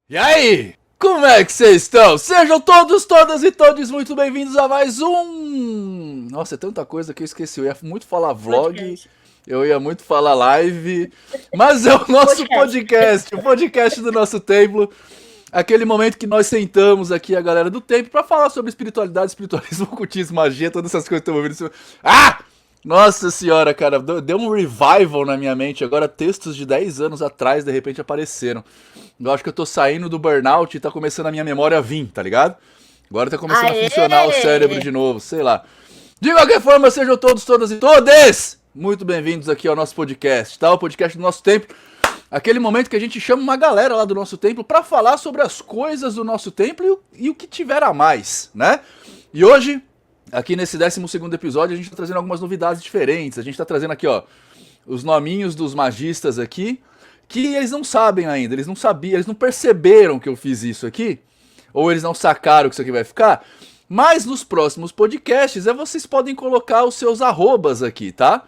E aí? Como é que vocês estão? Sejam todos, todas e todos muito bem-vindos a mais um... Nossa, é tanta coisa que eu esqueci. Eu ia muito falar vlog, Podcast. eu ia muito falar live, mas é o nosso Podcast. podcast, o podcast do nosso templo. Aquele momento que nós sentamos aqui, a galera do templo, pra falar sobre espiritualidade, espiritualismo, ocultismo, magia, todas essas coisas que estão ouvindo. Ah! Nossa senhora, cara, deu um revival na minha mente. Agora textos de 10 anos atrás de repente apareceram. Eu acho que eu tô saindo do burnout e tá começando a minha memória a vir, tá ligado? Agora tá começando a funcionar o cérebro Aê! de novo, sei lá. De qualquer forma, sejam todos, todas e todes muito bem-vindos aqui ao nosso podcast, tá? O podcast do nosso templo. Aquele momento que a gente chama uma galera lá do nosso templo pra falar sobre as coisas do nosso templo e o que tiver a mais, né? E hoje, aqui nesse 12º episódio, a gente tá trazendo algumas novidades diferentes. A gente tá trazendo aqui, ó, os nominhos dos magistas aqui, que eles não sabem ainda, eles não sabiam, eles não perceberam que eu fiz isso aqui, ou eles não sacaram que isso aqui vai ficar, mas nos próximos podcasts vocês podem colocar os seus arrobas aqui, tá?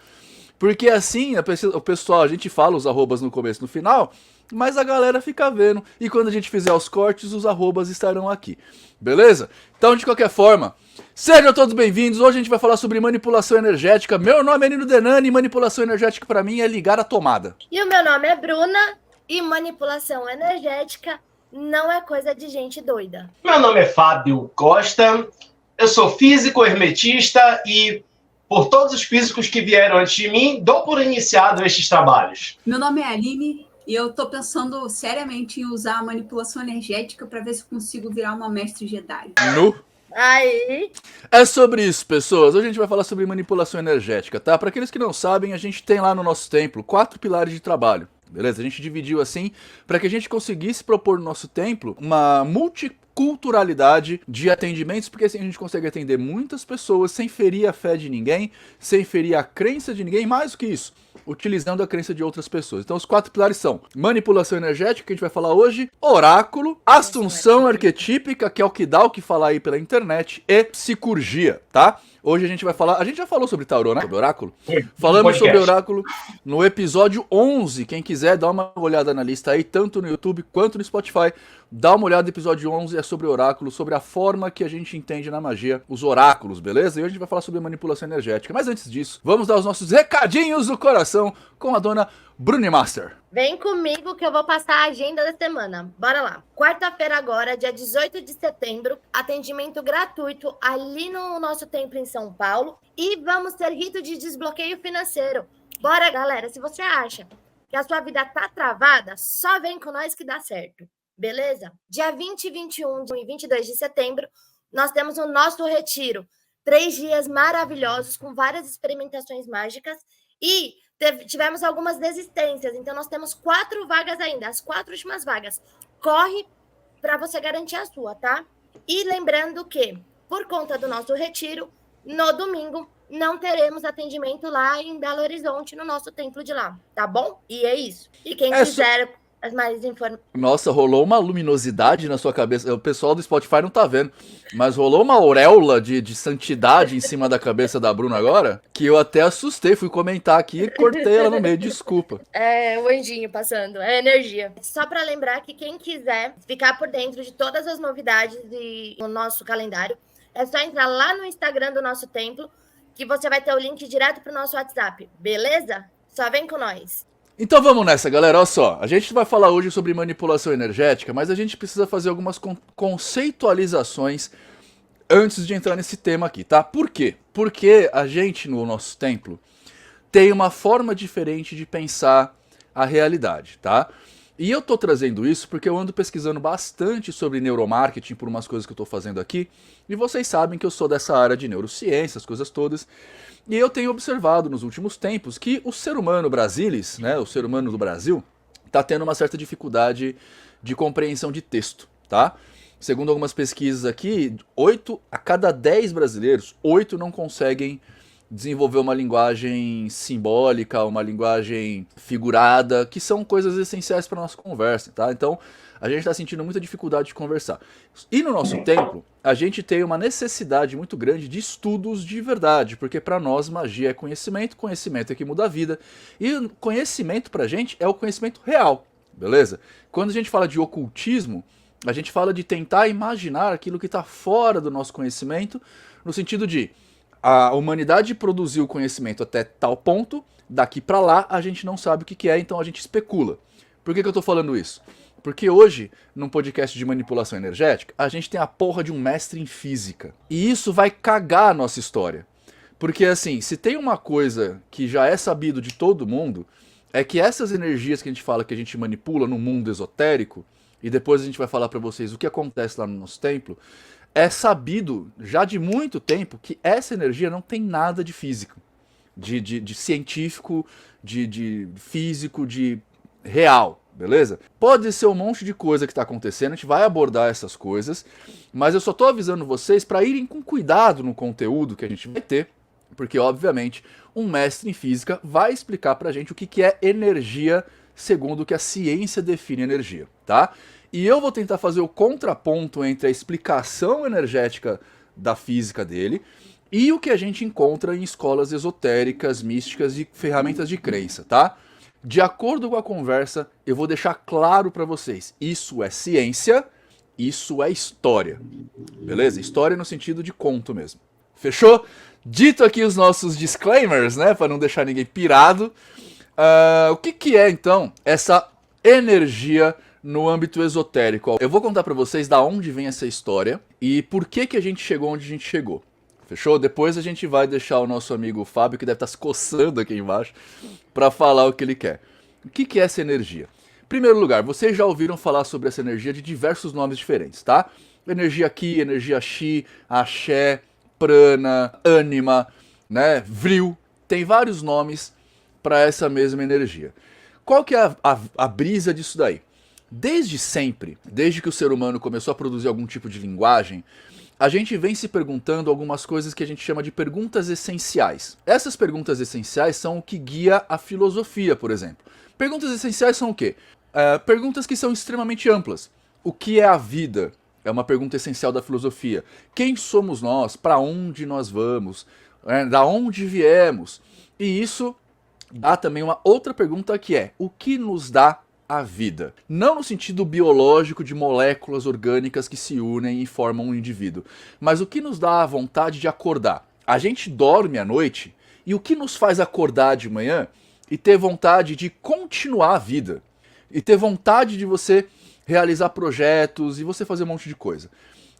Porque assim, o pessoal, a gente fala os arrobas no começo e no final, mas a galera fica vendo, e quando a gente fizer os cortes, os arrobas estarão aqui, beleza? Então, de qualquer forma, sejam todos bem-vindos. Hoje a gente vai falar sobre manipulação energética. Meu nome é Nino Denani e manipulação energética pra mim é ligar a tomada. E o meu nome é Bruna e manipulação energética não é coisa de gente doida. Meu nome é Fábio Costa, eu sou físico hermetista e, por todos os físicos que vieram antes de mim, dou por iniciado estes trabalhos. Meu nome é Aline e eu tô pensando seriamente em usar a manipulação energética para ver se eu consigo virar uma mestre Jedi. No Aí, É sobre isso, pessoas. Hoje a gente vai falar sobre manipulação energética, tá? Para aqueles que não sabem, a gente tem lá no nosso templo 4 pilares de trabalho. Beleza? A gente dividiu assim para que a gente conseguisse propor no nosso templo uma multiculturalidade de atendimentos, porque assim a gente consegue atender muitas pessoas sem ferir a fé de ninguém, sem ferir a crença de ninguém, mais do que isso, utilizando a crença de outras pessoas. Então os 4 pilares são manipulação energética, que a gente vai falar hoje, oráculo, assunção arquetípica, que é o que dá o que falar aí pela internet, e psicurgia, tá? Hoje a gente vai falar, a gente já falou sobre tarô, né? Sobre oráculo? Falamos sobre oráculo no episódio 11, quem quiser dá uma olhada na lista aí, tanto no YouTube quanto no Spotify. Dá uma olhada no episódio 11, é sobre oráculo, sobre a forma que a gente entende na magia os oráculos, beleza? E hoje a gente vai falar sobre manipulação energética. Mas antes disso, vamos dar os nossos recadinhos do coração com a dona Bruni Master. vem comigo que eu vou passar a agenda da semana. Bora lá. Quarta-feira agora, dia 18 de setembro, atendimento gratuito ali no nosso templo em São Paulo. E vamos ter rito de desbloqueio financeiro. Bora, galera. Se você acha que a sua vida tá travada, só vem com nós que dá certo. Beleza? Dia 20, 21 e 22 de setembro, nós temos o nosso retiro. 3 dias maravilhosos com várias experimentações mágicas e tivemos algumas desistências. Então, nós temos 4 vagas ainda, as 4 últimas vagas. Corre para você garantir a sua, tá? E lembrando que, por conta do nosso retiro, no domingo, não teremos atendimento lá em Belo Horizonte, no nosso templo de lá, tá bom? E é isso. E quem quiser as mais informações... Nossa, rolou uma luminosidade na sua cabeça. O pessoal do Spotify não tá vendo, mas rolou uma auréola de santidade em cima da cabeça da Bruna agora, que eu até assustei, fui comentar aqui e cortei ela no meio, desculpa. É o anjinho passando, é energia. Só para lembrar que quem quiser ficar por dentro de todas as novidades do nosso calendário, é só entrar lá no Instagram do nosso templo, que você vai ter o link direto pro nosso WhatsApp, beleza? Só vem com nós. Então vamos nessa, galera. Olha só, a gente vai falar hoje sobre manipulação energética, mas a gente precisa fazer algumas conceitualizações antes de entrar nesse tema aqui, tá? Por quê? Porque a gente, no nosso templo, tem uma forma diferente de pensar a realidade, tá? E eu tô trazendo isso porque eu ando pesquisando bastante sobre neuromarketing por umas coisas que eu tô fazendo aqui, e vocês sabem que eu sou dessa área de neurociência, as coisas todas, e eu tenho observado nos últimos tempos que o ser humano brasilis, né, o ser humano do Brasil, tá tendo uma certa dificuldade de compreensão de texto, tá? Segundo algumas pesquisas aqui, 8 a cada 10 brasileiros, 8 não conseguem desenvolver uma linguagem simbólica, uma linguagem figurada, que são coisas essenciais para nossa conversa, tá? Então, a gente está sentindo muita dificuldade de conversar. E no nosso tempo, a gente tem uma necessidade muito grande de estudos de verdade, porque para nós magia é conhecimento, conhecimento é que muda a vida, e conhecimento pra gente é o conhecimento real. beleza? Quando a gente fala de ocultismo, a gente fala de tentar imaginar aquilo que está fora do nosso conhecimento, no sentido de a humanidade produziu conhecimento até tal ponto, daqui para lá a gente não sabe o que é, então a gente especula. Por que eu estou falando isso? Porque hoje, num podcast de manipulação energética, a gente tem a porra de um mestre em física. E isso vai cagar a nossa história. Porque assim, se tem uma coisa que já é sabido de todo mundo, é que essas energias que a gente fala que a gente manipula no mundo esotérico, e depois a gente vai falar para vocês o que acontece lá no nosso templo, é sabido já de muito tempo que essa energia não tem nada de físico, de científico, de físico, de real, beleza? Pode ser um monte de coisa que está acontecendo, a gente vai abordar essas coisas, mas eu só tô avisando vocês para irem com cuidado no conteúdo que a gente vai ter, porque obviamente um mestre em física vai explicar pra gente o que é energia segundo o que a ciência define energia, tá? E eu vou tentar fazer o contraponto entre a explicação energética da física dele e o que a gente encontra em escolas esotéricas, místicas e ferramentas de crença, tá? De acordo com a conversa, eu vou deixar claro para vocês, isso é ciência, isso é história, beleza? História no sentido de conto mesmo. Fechou? Dito aqui os nossos disclaimers, né, para não deixar ninguém pirado, o que é então essa energia no âmbito esotérico? Eu vou contar para vocês da onde vem essa história e por que a gente chegou onde a gente chegou. Fechou? Depois a gente vai deixar o nosso amigo Fábio, que deve estar se coçando aqui embaixo, para falar o que ele quer. O que é essa energia? Em primeiro lugar, vocês já ouviram falar sobre essa energia de diversos nomes diferentes, tá? Energia Ki, energia Chi, Axé, Prana, Ânima, né? Vril. Tem vários nomes para essa mesma energia. Qual que é a brisa disso daí? Desde sempre, desde que o ser humano começou a produzir algum tipo de linguagem, a gente vem se perguntando algumas coisas que a gente chama de perguntas essenciais. Essas perguntas essenciais são o que guia a filosofia, por exemplo. Perguntas essenciais são o quê? Perguntas que são extremamente amplas. O que é a vida? É uma pergunta essencial da filosofia. Quem somos nós? Para onde nós vamos? Da onde viemos? E isso dá também uma outra pergunta que é: o que nos dá a vida? Não no sentido biológico de moléculas orgânicas que se unem e formam um indivíduo, mas o que nos dá a vontade de acordar. A gente dorme à noite e o que nos faz acordar de manhã e ter vontade de continuar a vida? E ter vontade de você realizar projetos e você fazer um monte de coisa.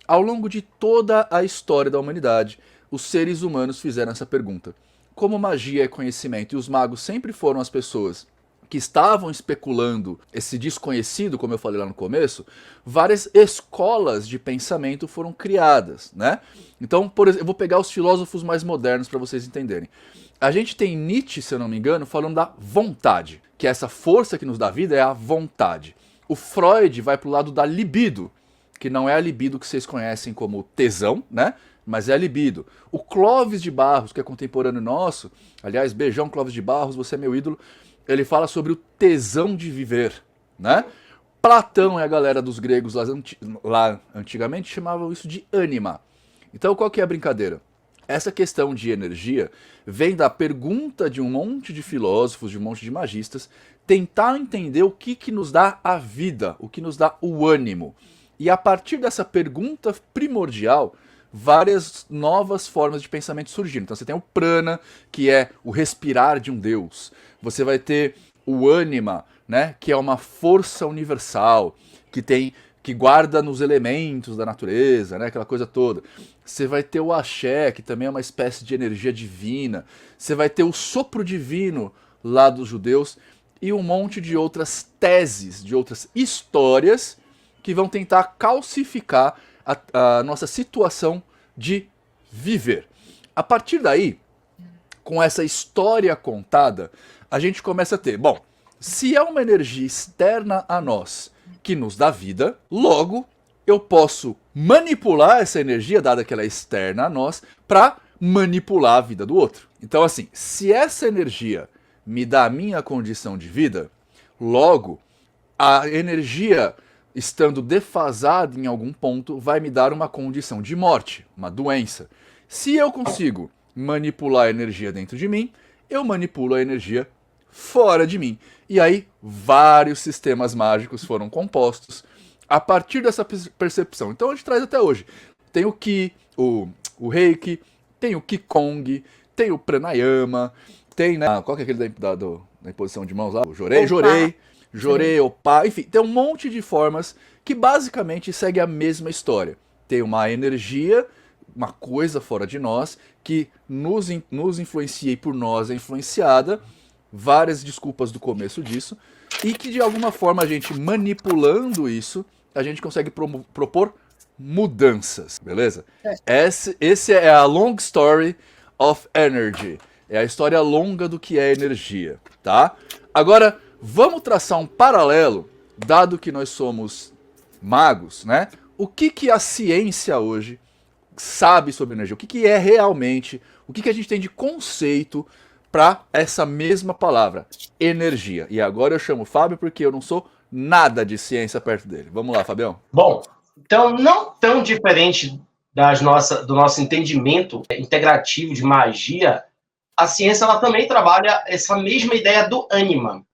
Ao longo de toda a história da humanidade, os seres humanos fizeram essa pergunta. Como magia é conhecimento e os magos sempre foram as pessoas que estavam especulando esse desconhecido, como eu falei lá no começo, várias escolas de pensamento foram criadas, né? Então, por exemplo, eu vou pegar os filósofos mais modernos para vocês entenderem. A gente tem Nietzsche, se eu não me engano, falando da vontade, que essa força que nos dá vida é a vontade. O Freud vai pro lado da libido, que não é a libido que vocês conhecem como tesão, né? Mas é a libido. O Clóvis de Barros, que é contemporâneo nosso, aliás, beijão Clóvis de Barros, você é meu ídolo, ele fala sobre o tesão de viver, né? Platão e a galera dos gregos lá antigamente chamavam isso de ânima. Então qual que é a brincadeira? Essa questão de energia vem da pergunta de um monte de filósofos, de um monte de magistas, tentar entender o que nos dá a vida, o que nos dá o ânimo. E a partir dessa pergunta primordial, várias novas formas de pensamento surgiram. Então você tem o prana, que é o respirar de um deus. Você vai ter o ânima, né, que é uma força universal, que guarda nos elementos da natureza, né, aquela coisa toda. Você vai ter o axé, que também é uma espécie de energia divina. Você vai ter o sopro divino lá dos judeus e um monte de outras teses, de outras histórias que vão tentar calcificar a nossa situação de viver. A partir daí, com essa história contada, a gente começa a ter, bom, se é uma energia externa a nós que nos dá vida, logo eu posso manipular essa energia, dada que ela é externa a nós, para manipular a vida do outro. Então assim, se essa energia me dá a minha condição de vida, logo a energia estando defasada em algum ponto, vai me dar uma condição de morte, uma doença. Se eu consigo manipular a energia dentro de mim, eu manipulo a energia fora de mim. E aí, vários sistemas mágicos foram compostos a partir dessa percepção. Então, a gente traz até hoje. Tem o Ki, o Reiki, tem o Qigong, tem o Pranayama, tem, né, qual que é aquele da imposição de mãos lá? O Jorei, Opa, enfim, tem um monte de formas que basicamente segue a mesma história. Tem uma energia, uma coisa fora de nós, que nos influencia e por nós é influenciada, várias desculpas do começo disso, e que de alguma forma a gente manipulando isso, a gente consegue propor mudanças, beleza? Esse é a long story of energy. É a história longa do que é energia, tá? Agora, vamos traçar um paralelo, dado que nós somos magos, né? O que a ciência hoje sabe sobre energia? O que é realmente, o que a gente tem de conceito para essa mesma palavra, energia? E agora eu chamo o Fábio porque eu não sou nada de ciência perto dele. Vamos lá, Fabião. Bom, então não tão diferente do nosso entendimento integrativo de magia, a ciência ela também trabalha essa mesma ideia do ânima.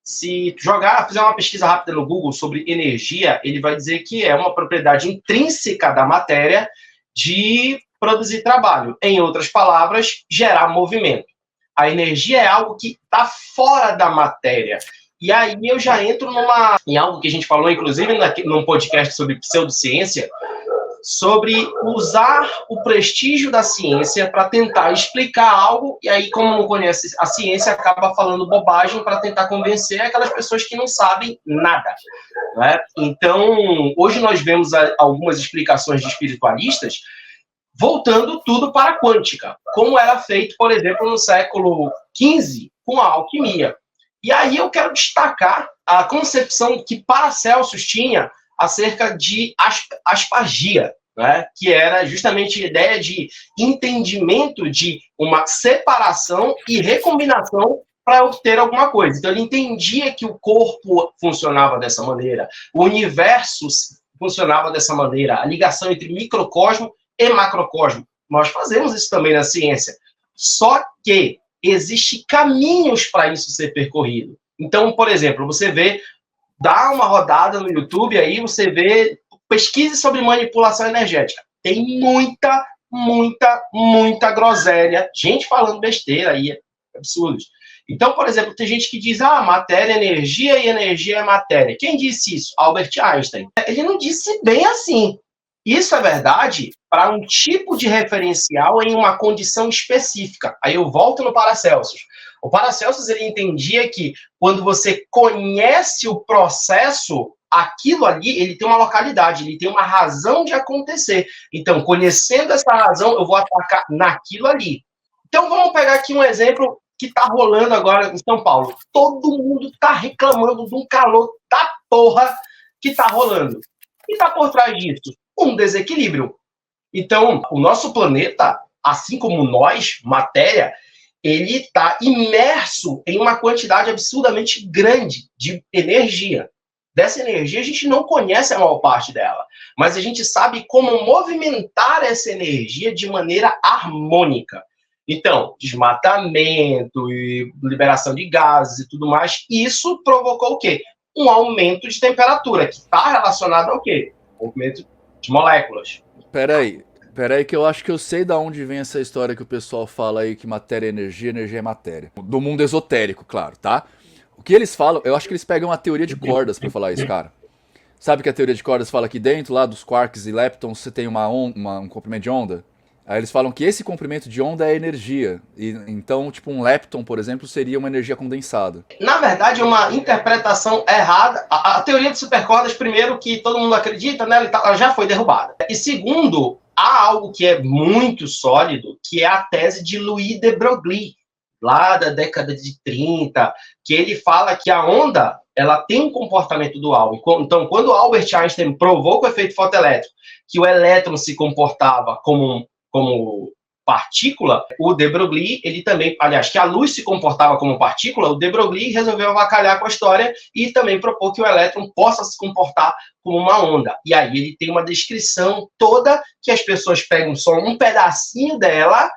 Se fizer uma pesquisa rápida no Google sobre energia, ele vai dizer que é uma propriedade intrínseca da matéria de produzir trabalho. Em outras palavras, gerar movimento. A energia é algo que está fora da matéria. E aí eu já entro em algo que a gente falou, inclusive, num podcast sobre pseudociência, sobre usar o prestígio da ciência para tentar explicar algo, e aí, como não conhece a ciência, acaba falando bobagem para tentar convencer aquelas pessoas que não sabem nada. Né? Então, hoje nós vemos algumas explicações de espiritualistas voltando tudo para a quântica, como era feito, por exemplo, no século XV, com a alquimia. E aí eu quero destacar a concepção que Paracelsus tinha acerca de aspargia, né? Que era justamente a ideia de entendimento de uma separação e recombinação para obter alguma coisa. Então ele entendia que o corpo funcionava dessa maneira, o universo funcionava dessa maneira, a ligação entre microcosmo e macrocosmo. Nós fazemos isso também na ciência. Só que existem caminhos para isso ser percorrido. Então, por exemplo, você dá uma rodada no YouTube, aí você vê, pesquise sobre manipulação energética. Tem muita groselha, gente falando besteira aí, absurdos. Então, por exemplo, tem gente que diz, matéria é energia e energia é matéria. Quem disse isso? Albert Einstein. Ele não disse bem assim. Isso é verdade para um tipo de referencial em uma condição específica. Aí eu volto no Paracelsus. O Paracelsus ele entendia que quando você conhece o processo, aquilo ali ele tem uma localidade, ele tem uma razão de acontecer. Então, conhecendo essa razão, eu vou atacar naquilo ali. Então, vamos pegar aqui um exemplo que está rolando agora em São Paulo. Todo mundo está reclamando de um calor da porra que está rolando. E está por trás disso? Um desequilíbrio. Então, o nosso planeta, assim como nós, matéria, ele está imerso em uma quantidade absurdamente grande de energia. Dessa energia, a gente não conhece a maior parte dela, mas a gente sabe como movimentar essa energia de maneira harmônica. Então, desmatamento e liberação de gases e tudo mais, isso provocou o quê? Um aumento de temperatura, que está relacionado ao quê? Movimento de moléculas. Peraí que eu acho que eu sei de onde vem essa história que o pessoal fala aí que matéria é energia, energia é matéria. Do mundo esotérico, claro, tá? O que eles falam, eu acho que eles pegam a teoria de cordas pra falar isso, cara. Sabe que a teoria de cordas fala que dentro lá dos quarks e leptons você tem um comprimento de onda? Aí eles falam que esse comprimento de onda é energia. E, então, tipo, um lepton, por exemplo, seria uma energia condensada. Na verdade, é uma interpretação errada. A teoria de supercordas, primeiro, que todo mundo acredita, né, ela já foi derrubada. E segundo, há algo que é muito sólido, que é a tese de Louis de Broglie, lá da década de 30, que ele fala que a onda ela tem um comportamento dual. Então, quando Albert Einstein provou com o efeito fotoelétrico que o elétron se comportava como partícula, o de Broglie, ele também, aliás, que a luz se comportava como partícula, o de Broglie resolveu avacalhar com a história e também propor que o elétron possa se comportar como uma onda. E aí ele tem uma descrição toda que as pessoas pegam só um pedacinho dela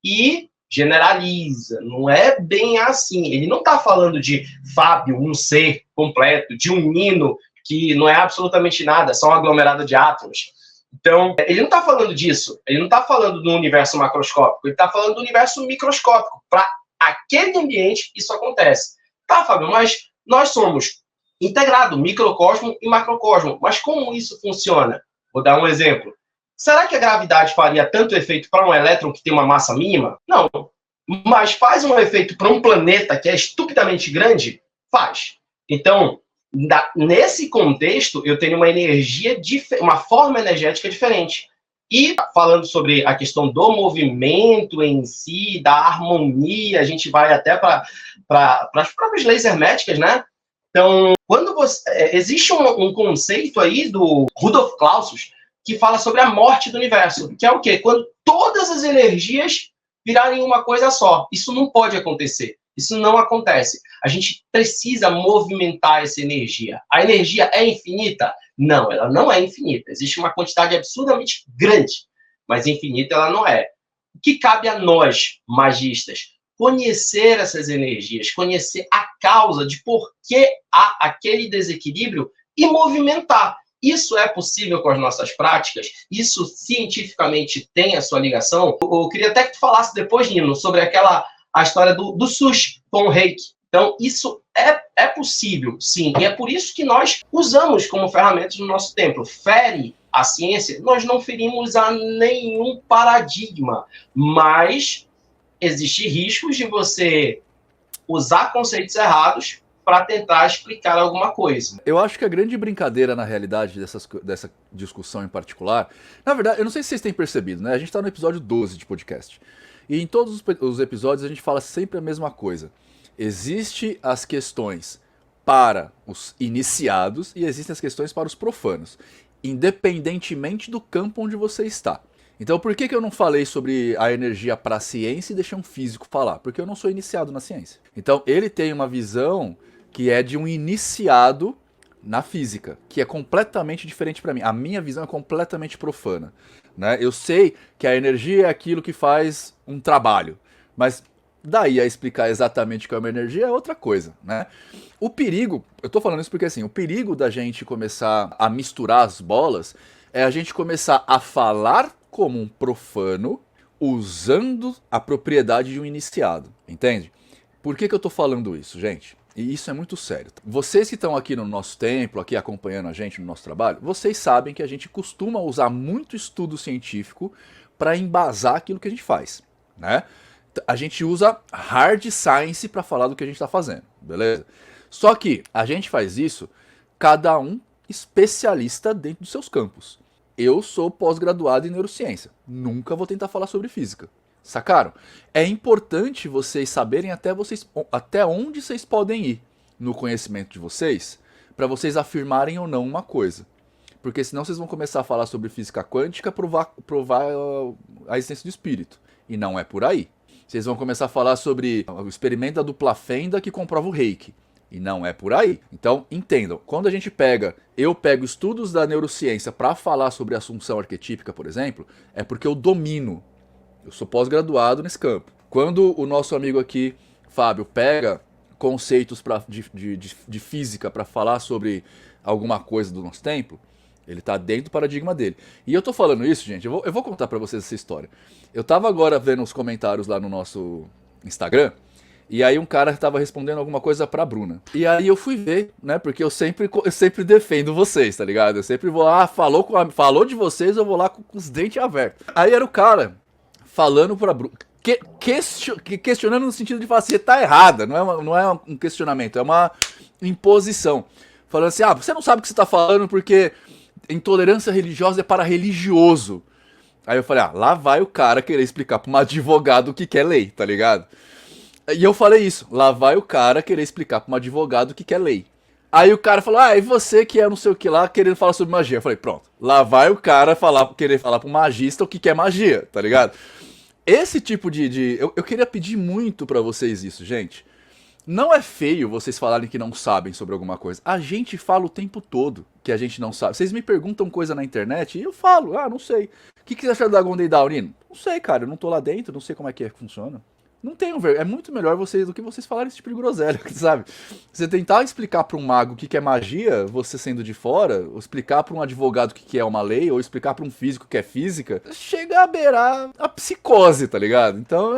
e generaliza, não é bem assim. Ele não está falando de Fábio, um ser completo, de um nino que não é absolutamente nada, só um aglomerado de átomos. Então, ele não está falando disso, ele não está falando do universo macroscópico, ele está falando do universo microscópico. Para aquele ambiente, isso acontece. Tá, Fábio, mas nós somos integrado, microcosmo e macrocosmo. Mas como isso funciona? Vou dar um exemplo. Será que a gravidade faria tanto efeito para um elétron que tem uma massa mínima? Não. Mas faz um efeito para um planeta que é estupidamente grande? Faz. Então, nesse contexto, eu tenho uma energia, uma forma energética diferente. E falando sobre a questão do movimento em si, da harmonia, a gente vai até para as próprias leis herméticas, né? Então, quando existe um conceito aí do Rudolf Clausius que fala sobre a morte do universo, que é o quê? Quando todas as energias virarem uma coisa só. Isso não pode acontecer. Isso não acontece. A gente precisa movimentar essa energia. A energia é infinita? Não, ela não é infinita. Existe uma quantidade absurdamente grande, mas infinita ela não é. O que cabe a nós, magistas? Conhecer essas energias, conhecer a causa de por que há aquele desequilíbrio e movimentar. Isso é possível com as nossas práticas? Isso cientificamente tem a sua ligação? Eu queria até que tu falasse depois, Nino, sobre a história do sushi com o reiki. Então, isso é possível, sim. E é por isso que nós usamos como ferramentas no nosso templo. Fere a ciência, nós não ferimos a nenhum paradigma, mas existe riscos de você usar conceitos errados para tentar explicar alguma coisa. Eu acho que a grande brincadeira, na realidade, dessa discussão em particular, na verdade, eu não sei se vocês têm percebido, né? A gente está no episódio 12 de podcast. E em todos os episódios a gente fala sempre a mesma coisa. Existem as questões para os iniciados e existem as questões para os profanos, independentemente do campo onde você está. Então por que eu não falei sobre a energia para a ciência e deixei um físico falar? Porque eu não sou iniciado na ciência. Então ele tem uma visão que é de um iniciado na física, que é completamente diferente para mim. A minha visão é completamente profana, né? Eu sei que a energia é aquilo que faz um trabalho, mas daí a explicar exatamente o que é uma energia é outra coisa, né? O perigo, eu tô falando isso porque assim, o perigo da gente começar a misturar as bolas é a gente começar a falar como um profano usando a propriedade de um iniciado, entende? Por que eu tô falando isso, gente? E isso é muito sério. Vocês que estão aqui no nosso templo, aqui acompanhando a gente no nosso trabalho, vocês sabem que a gente costuma usar muito estudo científico para embasar aquilo que a gente faz, né? A gente usa hard science para falar do que a gente está fazendo, beleza? Só que a gente faz isso, cada um especialista dentro dos seus campos. Eu sou pós-graduado em neurociência, nunca vou tentar falar sobre física. Sacaram? É importante vocês saberem até onde vocês podem ir no conhecimento de vocês, para vocês afirmarem ou não uma coisa. Porque senão vocês vão começar a falar sobre física quântica, provar a existência do espírito. E não é por aí. Vocês vão começar a falar sobre o experimento da dupla fenda que comprova o reiki. E não é por aí. Então, entendam, quando a gente eu pego estudos da neurociência para falar sobre assunção arquetípica, por exemplo, é porque eu domino. Eu sou pós-graduado nesse campo. Quando o nosso amigo aqui, Fábio, pega conceitos de física para falar sobre alguma coisa do nosso templo, ele tá dentro do paradigma dele. E eu tô falando isso, gente, eu vou contar pra vocês essa história. Eu tava agora vendo os comentários lá no nosso Instagram, e aí um cara tava respondendo alguma coisa pra Bruna. E aí eu fui ver, né, porque eu sempre defendo vocês, tá ligado? Eu sempre vou lá, falou de vocês, eu vou lá com os dentes abertos. Aí era o cara falando pra Bruna, questionando no sentido de falar assim, tá errada, não é um questionamento, é uma imposição. Falando assim, você não sabe o que você tá falando porque intolerância religiosa é para religioso. Aí eu falei, lá vai o cara querer explicar pra um advogado o que é lei, tá ligado? E eu falei isso, lá vai o cara querer explicar pra um advogado o que é lei. Aí o cara falou, e você que é não sei o que lá, querendo falar sobre magia. Eu falei, pronto, lá vai o cara querer falar pro magista o que é magia, tá ligado? Esse tipo eu queria pedir muito pra vocês isso, gente. Não é feio vocês falarem que não sabem sobre alguma coisa. A gente fala o tempo todo que a gente não sabe. Vocês me perguntam coisa na internet e eu falo, não sei. O que você acha da Golden Dawn, Nino? Não sei, cara, eu não tô lá dentro, não sei como é que funciona. Não tenham vergonha. É muito melhor vocês do que vocês falarem esse tipo de groselha, sabe? Você tentar explicar para um mago o que é magia, você sendo de fora, ou explicar para um advogado o que é uma lei, ou explicar para um físico o que é física, chega a beirar a psicose, tá ligado? Então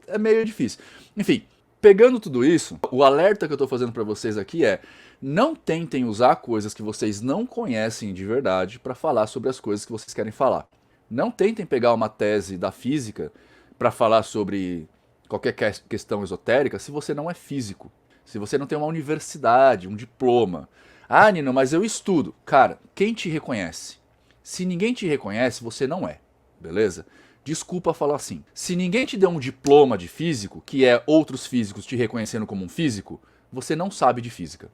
é meio difícil. Enfim, pegando tudo isso, o alerta que eu tô fazendo para vocês aqui é: não tentem usar coisas que vocês não conhecem de verdade para falar sobre as coisas que vocês querem falar. Não tentem pegar uma tese da física para falar sobre qualquer questão esotérica se você não é físico, se você não tem uma universidade, um diploma. Ah, Nino, mas eu estudo. Cara, quem te reconhece? Se ninguém te reconhece, você não é, beleza? Desculpa falar assim. Se ninguém te deu um diploma de físico, que é outros físicos te reconhecendo como um físico, você não sabe de física.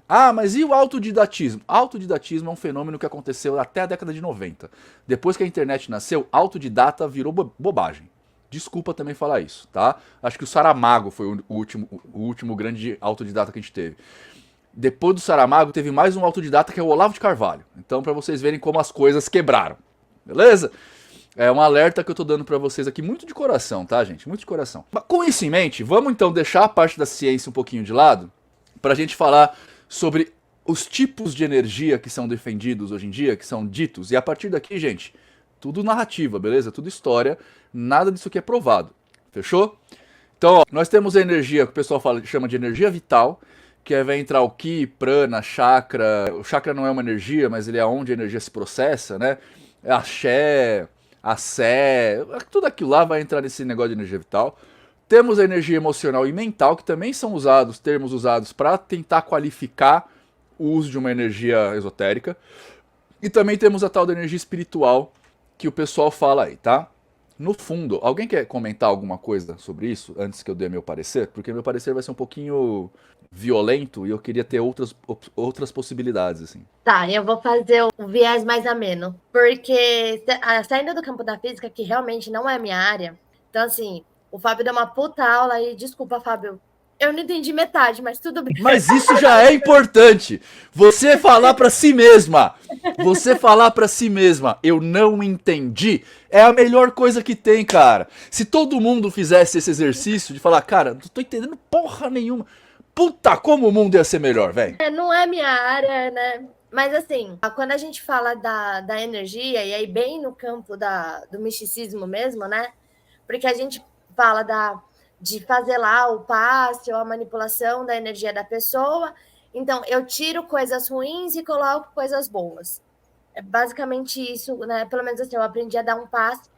Ah, mas e o autodidatismo? Autodidatismo é um fenômeno que aconteceu até a década de 90. Depois que a internet nasceu, autodidata virou bobagem. Desculpa também falar isso, tá? Acho que o Saramago foi o último grande autodidata que a gente teve. Depois do Saramago, teve mais um autodidata que é o Olavo de Carvalho. Então, pra vocês verem como as coisas quebraram. Beleza? É um alerta que eu tô dando pra vocês aqui, muito de coração, tá, gente? Muito de coração. Mas com isso em mente, vamos então deixar a parte da ciência um pouquinho de lado, pra gente falar sobre os tipos de energia que são defendidos hoje em dia, que são ditos. E a partir daqui, gente, tudo narrativa, beleza? Tudo história. Nada disso aqui é provado. Fechou? Então, ó, nós temos a energia que o pessoal chama de energia vital, que vai entrar o Ki, Prana, Chakra. O Chakra não é uma energia, mas ele é onde a energia se processa, né? É Axé, Assé, tudo aquilo lá vai entrar nesse negócio de energia vital. Temos a energia emocional e mental, que também são termos usados para tentar qualificar o uso de uma energia esotérica. E também temos a tal da energia espiritual, que o pessoal fala aí, tá? No fundo, alguém quer comentar alguma coisa sobre isso antes que eu dê meu parecer? Porque meu parecer vai ser um pouquinho violento e eu queria ter outras possibilidades, assim. Tá, eu vou fazer o viés mais ameno. Porque saindo do campo da física, que realmente não é a minha área, então assim, o Fábio deu uma puta aula e desculpa, Fábio, eu não entendi metade, mas tudo bem. Mas isso já é importante. Você falar pra si mesma. Você falar pra si mesma, eu não entendi, é a melhor coisa que tem, cara. Se todo mundo fizesse esse exercício de falar, cara, não tô entendendo porra nenhuma. Puta, como o mundo ia ser melhor, velho. Não é minha área, né? Mas assim, quando a gente fala da energia, e aí bem no campo do misticismo mesmo, né? Porque a gente fala de fazer lá o passe ou a manipulação da energia da pessoa. Então, eu tiro coisas ruins e coloco coisas boas. É basicamente isso, né? Pelo menos assim, eu aprendi a dar um passe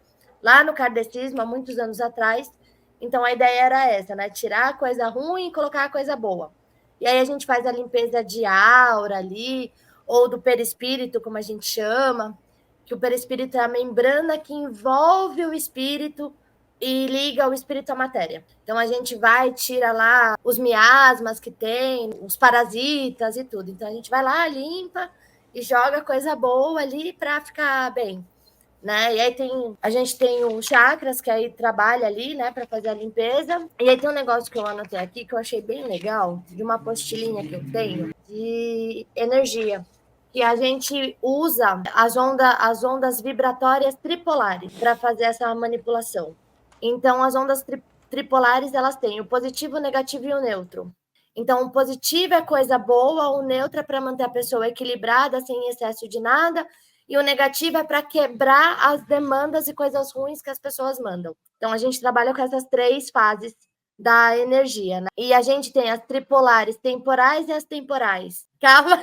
lá no kardecismo, há muitos anos atrás. Então, a ideia era essa, né? Tirar a coisa ruim e colocar a coisa boa. E aí a gente faz a limpeza de aura ali, ou do perispírito, como a gente chama, que o perispírito é a membrana que envolve o espírito e liga o espírito à matéria. Então, a gente vai, tira lá os miasmas que tem, os parasitas e tudo. Então, a gente vai lá, limpa e joga coisa boa ali para ficar bem, né? E aí a gente tem os chakras, que aí trabalha ali, né, para fazer a limpeza. E aí tem um negócio que eu anotei aqui, que eu achei bem legal, de uma apostilinha que eu tenho, de energia. Que a gente usa as ondas vibratórias tripolares para fazer essa manipulação. Então, as ondas tripolares, elas têm o positivo, o negativo e o neutro. Então, o positivo é coisa boa, o neutro é para manter a pessoa equilibrada, sem excesso de nada, e o negativo é para quebrar as demandas e coisas ruins que as pessoas mandam. Então, a gente trabalha com essas 3 fases da energia, né? E a gente tem as tripolares temporais e as temporais. Calma,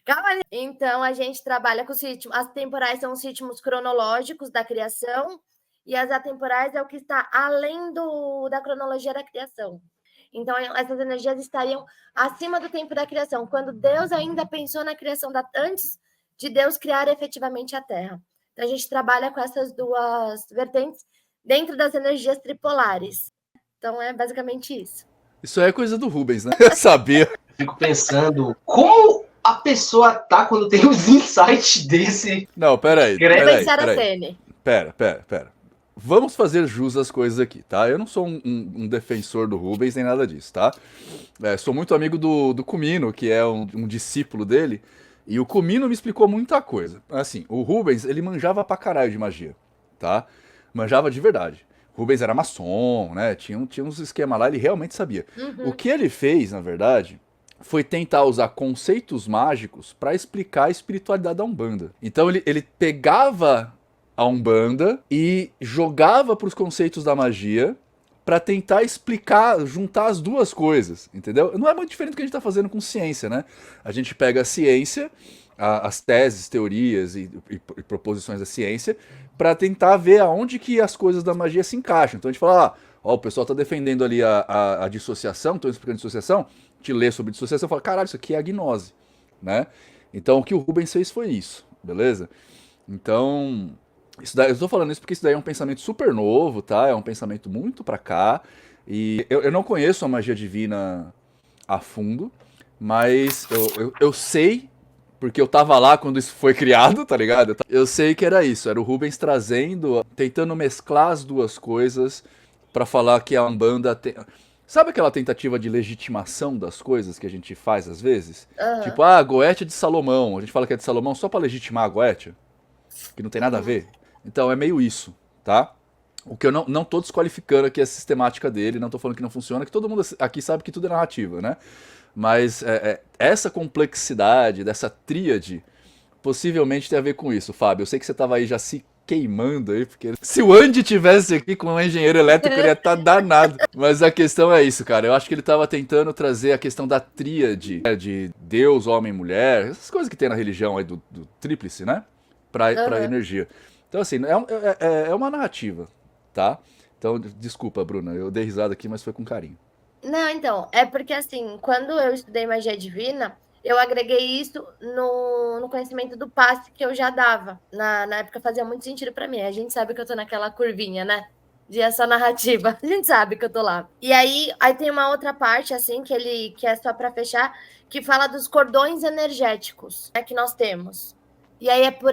calma. Então, a gente trabalha com os ritmos. As temporais são os ritmos cronológicos da criação, e as atemporais é o que está além da cronologia da criação. Então, essas energias estariam acima do tempo da criação, quando Deus ainda pensou na criação antes de Deus criar efetivamente a Terra. Então, a gente trabalha com essas 2 vertentes dentro das energias tripolares. Então, é basicamente isso. Isso aí é coisa do Rubens, né? Saber. Fico pensando, como a pessoa tá quando tem os insights desse... Não, peraí. Pera. Vamos fazer jus às coisas aqui, tá? Eu não sou um defensor do Rubens nem nada disso, tá? Sou muito amigo do Comino, que é um discípulo dele, e o Comino me explicou muita coisa. Assim, o Rubens, ele manjava pra caralho de magia, tá? Manjava de verdade. Rubens era maçom, né? Tinha uns esquemas lá, ele realmente sabia. O que ele fez, na verdade, foi tentar usar conceitos mágicos para explicar a espiritualidade da Umbanda. Então ele pegava a Umbanda e jogava para os conceitos da magia para tentar explicar, juntar as duas coisas, entendeu? Não é muito diferente do que a gente está fazendo com ciência, né? A gente pega a ciência, as teses, teorias e proposições da ciência, para tentar ver aonde que as coisas da magia se encaixam. Então a gente fala, ó, o pessoal está defendendo ali a dissociação, estou explicando dissociação, te lê sobre dissociação e fala, caralho, isso aqui é a gnose, né? Então o que o Rubens fez foi isso, beleza? Então... Isso daí, eu estou falando isso porque isso daí é um pensamento super novo, tá? É um pensamento muito pra cá. E eu não conheço a magia divina a fundo, mas eu sei, porque eu tava lá quando isso foi criado, tá ligado? Eu sei que era isso, era o Rubens trazendo, tentando mesclar as duas coisas pra falar que a Umbanda tem... Sabe aquela tentativa de legitimação das coisas que a gente faz às vezes? Tipo, a Goétia é de Salomão. A gente fala que é de Salomão só pra legitimar a Goétia, que não tem nada a ver. Então é meio isso, tá? O que eu não tô desqualificando aqui a sistemática dele, não tô falando que não funciona, que todo mundo aqui sabe que tudo é narrativa, né? Mas essa complexidade dessa tríade possivelmente tem a ver com isso, Fábio. Eu sei que você tava aí já se queimando aí, porque se o Andy tivesse aqui com um engenheiro elétrico, ele ia estar danado. Mas a questão é isso, cara. Eu acho que ele tava tentando trazer a questão da tríade, né? De Deus, homem, mulher, essas coisas que tem na religião aí do tríplice, né? Pra energia. Então, assim, é uma narrativa, tá? Então, desculpa, Bruna, eu dei risada aqui, mas foi com carinho. Não, então, é porque assim, quando eu estudei magia divina, eu agreguei isso no conhecimento do passe que eu já dava. Na época fazia muito sentido pra mim. A gente sabe que eu tô naquela curvinha, né? De essa narrativa. A gente sabe que eu tô lá. E aí tem uma outra parte, assim, que é só pra fechar, que fala dos cordões energéticos, né, que nós temos. E aí é por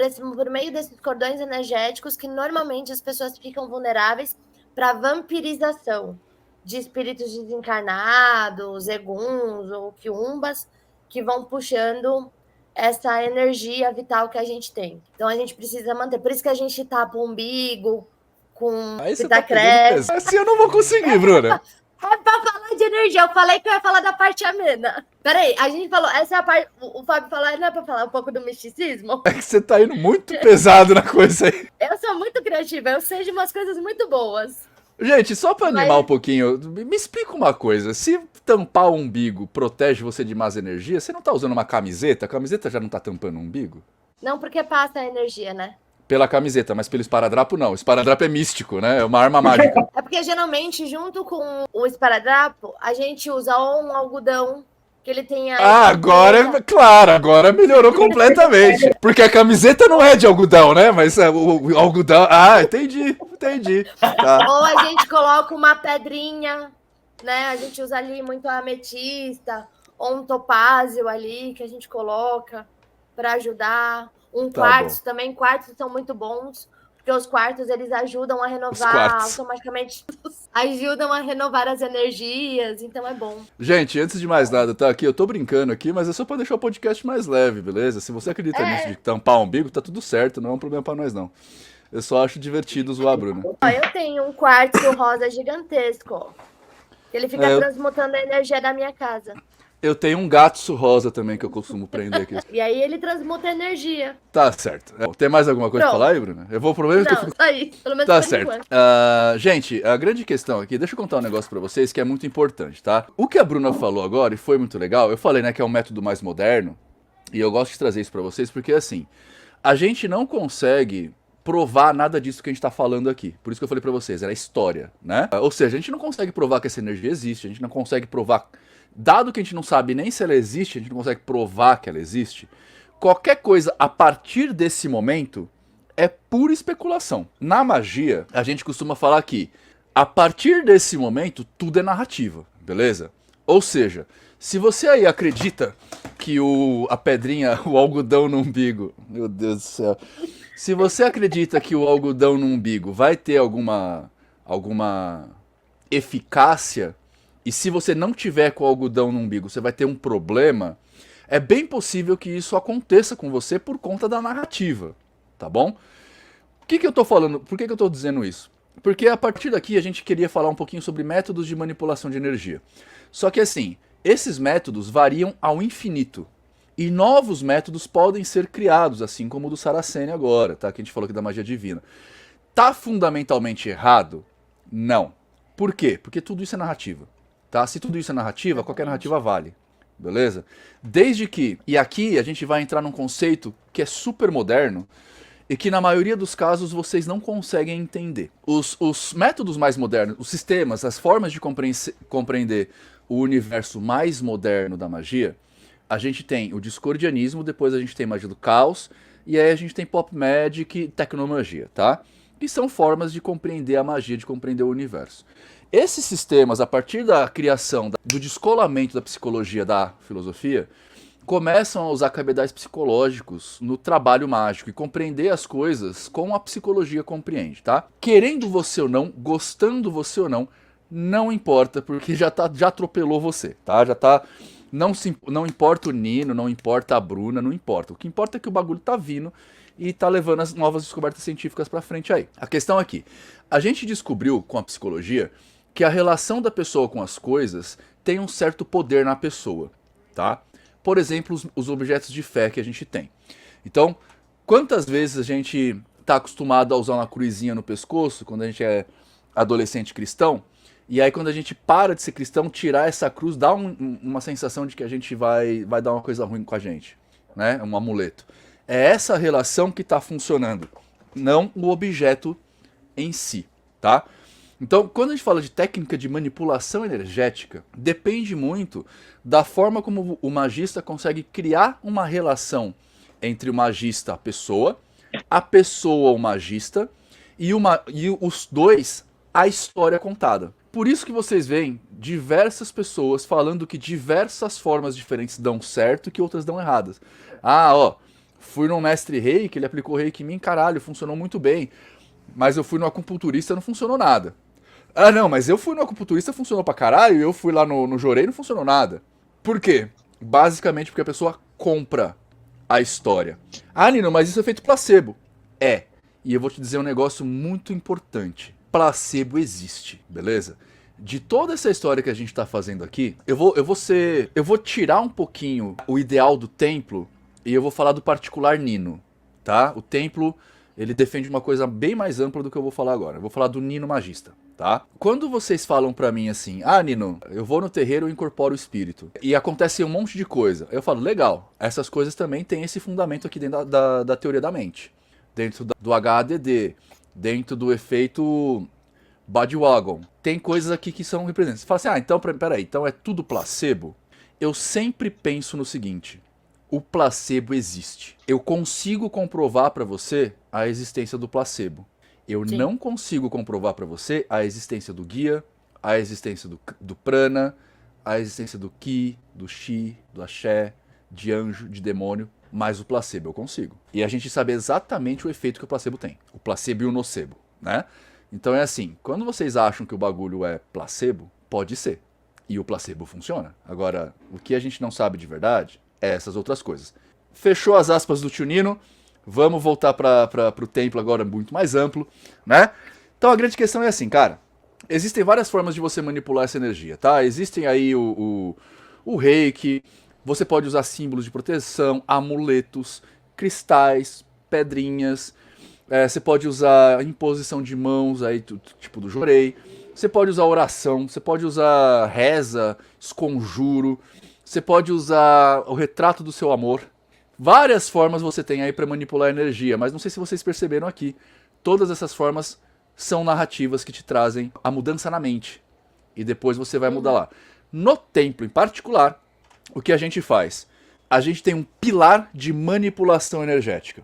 meio desses cordões energéticos que normalmente as pessoas ficam vulneráveis para vampirização de espíritos desencarnados, eguns ou quiumbas, que vão puxando essa energia vital que a gente tem. Então a gente precisa manter. Por isso que a gente tapa o umbigo com fita crepe. Assim eu não vou conseguir, Bruna. É pra falar de energia. Eu falei que eu ia falar da parte amena. Peraí, a gente falou, essa é a parte. O Fábio falou, não é pra falar um pouco do misticismo? É que você tá indo muito pesado na coisa aí. Eu sou muito criativa, eu sei de umas coisas muito boas. Gente, só pra animar um pouquinho, me explica uma coisa. Se tampar o umbigo protege você de más energias, você não tá usando uma camiseta? A camiseta já não tá tampando o umbigo? Não, porque passa a energia, né? Pela camiseta, mas pelo esparadrapo não. O esparadrapo é místico, né? É uma arma mágica. É porque geralmente, junto com o esparadrapo, a gente usa ou um algodão, que ele tem a... agora melhorou completamente. Porque a camiseta não é de algodão, né? Mas o algodão... Ah, entendi. Tá. Ou a gente coloca uma pedrinha, né? A gente usa ali muito a ametista, ou um topázio ali, que a gente coloca para ajudar. Quartzo também, quartzos são muito bons, porque os quartos eles ajudam a renovar automaticamente, ajudam a renovar as energias, então é bom. Gente, antes de mais nada, tá aqui, eu tô brincando aqui, mas é só pra deixar o podcast mais leve, beleza? Se você acredita nisso de tampar o umbigo, tá tudo certo, não é um problema pra nós não. Eu só acho divertido zoar a Bruna. Eu tenho um quartzo rosa gigantesco, que ele fica transmutando a energia da minha casa. Eu tenho um gato rosa também que eu costumo prender aqui. E aí ele transmuta energia. Tá certo. Tem mais alguma coisa pra falar aí, Bruna? Eu vou prometer que eu fico... aí, pelo menos tá certo. Gente, a grande questão aqui, deixa eu contar um negócio pra vocês que é muito importante, tá? O que a Bruna falou agora, e foi muito legal, eu falei, né, que é um método mais moderno, e eu gosto de trazer isso pra vocês, porque assim, a gente não consegue provar nada disso que a gente tá falando aqui. Por isso que eu falei pra vocês, era história, né? Ou seja, a gente não consegue provar que essa energia existe, a gente não consegue provar... Dado que a gente não sabe nem se ela existe, a gente não consegue provar que ela existe, qualquer coisa a partir desse momento é pura especulação. Na magia, a gente costuma falar que a partir desse momento tudo é narrativa, beleza? Ou seja, se você aí acredita que a pedrinha, o algodão no umbigo, meu Deus do céu, se você acredita que o algodão no umbigo vai ter alguma eficácia, e se você não tiver com o algodão no umbigo, você vai ter um problema, é bem possível que isso aconteça com você por conta da narrativa, tá bom? O que eu tô falando? Por que eu tô dizendo isso? Porque a partir daqui a gente queria falar um pouquinho sobre métodos de manipulação de energia. Só que assim, esses métodos variam ao infinito. E novos métodos podem ser criados, assim como o do Saraceni agora, tá? Que a gente falou aqui da magia divina. Tá fundamentalmente errado? Não. Por quê? Porque tudo isso é narrativa. Tá? Se tudo isso é narrativa, qualquer narrativa vale. Beleza? Desde que, e aqui a gente vai entrar num conceito que é super moderno, e que na maioria dos casos vocês não conseguem entender. Os métodos mais modernos, os sistemas, as formas de compreender o universo mais moderno da magia, a gente tem o discordianismo, depois a gente tem magia do caos, e aí a gente tem pop magic e tecnomagia, tá? E são formas de compreender a magia, de compreender o universo. Esses sistemas, a partir da criação, do descolamento da psicologia da filosofia, começam a usar cabedais psicológicos no trabalho mágico e compreender as coisas como a psicologia compreende, tá? Querendo você ou não, gostando você ou não, não importa, porque já atropelou você, tá? Não importa o Nino, não importa a Bruna, não importa. O que importa é que o bagulho tá vindo e tá levando as novas descobertas científicas pra frente aí. A questão aqui, a gente descobriu com a psicologia que a relação da pessoa com as coisas tem um certo poder na pessoa, tá? Por exemplo, os objetos de fé que a gente tem. Então, quantas vezes a gente está acostumado a usar uma cruzinha no pescoço quando a gente é adolescente cristão, e aí quando a gente para de ser cristão, tirar essa cruz dá uma sensação de que a gente vai dar uma coisa ruim com a gente, né? Um amuleto. É essa relação que está funcionando, não o objeto em si, tá? Então, quando a gente fala de técnica de manipulação energética, depende muito da forma como o magista consegue criar uma relação entre o magista, a pessoa, o magista, e os dois, a história contada. Por isso que vocês veem diversas pessoas falando que diversas formas diferentes dão certo e que outras dão erradas. Ah, ó, fui num mestre reiki, ele aplicou reiki em mim, caralho, funcionou muito bem. Mas eu fui no acupunturista, não funcionou nada. Ah, não, mas eu fui no acupunturista, funcionou pra caralho, e eu fui lá no Jorei, não funcionou nada. Por quê? Basicamente porque a pessoa compra a história. Ah, Nino, mas isso é feito placebo. É. E eu vou te dizer um negócio muito importante. Placebo existe, beleza? De toda essa história que a gente tá fazendo aqui, eu vou tirar um pouquinho o ideal do templo e eu vou falar do particular Nino, tá? O templo, ele defende uma coisa bem mais ampla do que eu vou falar agora. Eu vou falar do Nino magista. Tá? Quando vocês falam pra mim assim, ah, Nino, eu vou no terreiro e incorporo o espírito, e acontece um monte de coisa, eu falo, legal, essas coisas também têm esse fundamento aqui dentro da teoria da mente, dentro do HADD, dentro do efeito Badwagon, tem coisas aqui que são representadas. Você fala assim, ah, então, peraí, então é tudo placebo? Eu sempre penso no seguinte, o placebo existe. Eu consigo comprovar pra você a existência do placebo. Eu Sim. não consigo comprovar para você a existência do guia, a existência do prana, a existência do ki, do chi, do axé, de anjo, de demônio, mas o placebo eu consigo. E a gente sabe exatamente o efeito que o placebo tem. O placebo e o nocebo, né? Então é assim, quando vocês acham que o bagulho é placebo, pode ser. E o placebo funciona. Agora, o que a gente não sabe de verdade é essas outras coisas. Fechou as aspas do tio Nino. Vamos voltar para o templo agora muito mais amplo, né? Então a grande questão é assim, cara. Existem várias formas de você manipular essa energia, tá? Existem aí o reiki, você pode usar símbolos de proteção, amuletos, cristais, pedrinhas. Você pode usar imposição de mãos, aí, tipo do Jorei. Você pode usar oração, você pode usar reza, esconjuro. Você pode usar o retrato do seu amor. Várias formas você tem aí para manipular a energia, mas não sei se vocês perceberam aqui. Todas essas formas são narrativas que te trazem a mudança na mente. E depois você vai mudar lá. No templo em particular, o que a gente faz? A gente tem um pilar de manipulação energética.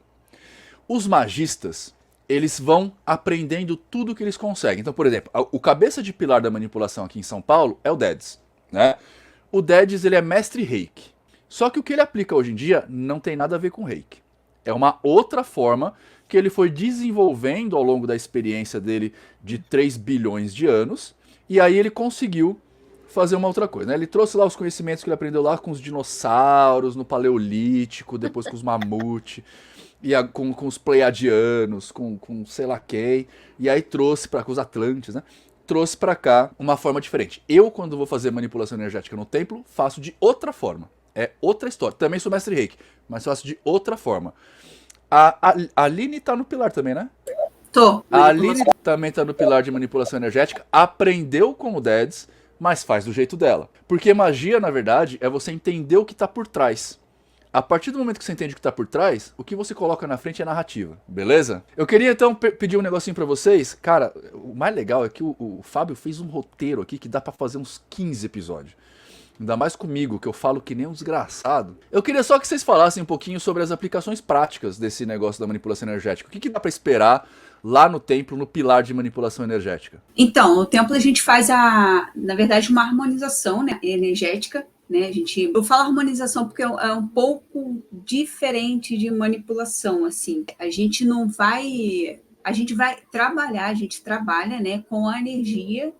Os magistas, eles vão aprendendo tudo que eles conseguem. Então, por exemplo, o cabeça de pilar da manipulação aqui em São Paulo é o Dedes, né? O Dedes, ele é mestre reiki. Só que o que ele aplica hoje em dia não tem nada a ver com reiki. É uma outra forma que ele foi desenvolvendo ao longo da experiência dele de 3 bilhões de anos. E aí ele conseguiu fazer uma outra coisa, né? Ele trouxe lá os conhecimentos que ele aprendeu lá com os dinossauros, no Paleolítico, depois com os mamute. com os Pleiadianos, com sei lá quem, e aí trouxe com os Atlantes, né? Trouxe pra cá uma forma diferente. Eu, quando vou fazer manipulação energética no templo, faço de outra forma. É outra história. Também sou mestre Reiki, mas faço de outra forma. A Aline tá no pilar também, né? Tô. A Aline também tá no pilar de manipulação energética, aprendeu com o Dedes, mas faz do jeito dela. Porque magia, na verdade, é você entender o que tá por trás. A partir do momento que você entende o que tá por trás, o que você coloca na frente é narrativa, beleza? Eu queria então pedir um negocinho pra vocês. Cara, o mais legal é que o Fábio fez um roteiro aqui que dá pra fazer uns 15 episódios. Ainda mais comigo, que eu falo que nem um desgraçado. Eu queria só que vocês falassem um pouquinho sobre as aplicações práticas desse negócio da manipulação energética. O que dá pra esperar lá no templo, no pilar de manipulação energética? Então, no templo a gente faz, na verdade, uma harmonização, né, energética. Né, eu falo harmonização porque é um pouco diferente de manipulação, assim. A gente vai trabalhar, a gente trabalha, né, com a energia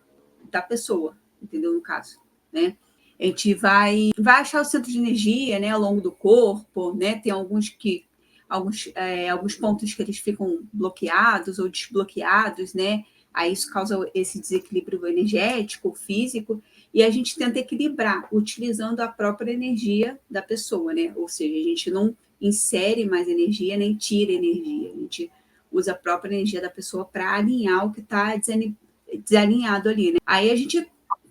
da pessoa, entendeu, no caso, né? A gente vai achar o centro de energia, né, ao longo do corpo, né? Tem alguns pontos que eles ficam bloqueados ou desbloqueados, né? Aí isso causa esse desequilíbrio energético, físico, e a gente tenta equilibrar utilizando a própria energia da pessoa, né? Ou seja, a gente não insere mais energia nem tira energia, a gente usa a própria energia da pessoa para alinhar o que está desalinhado ali, né? Aí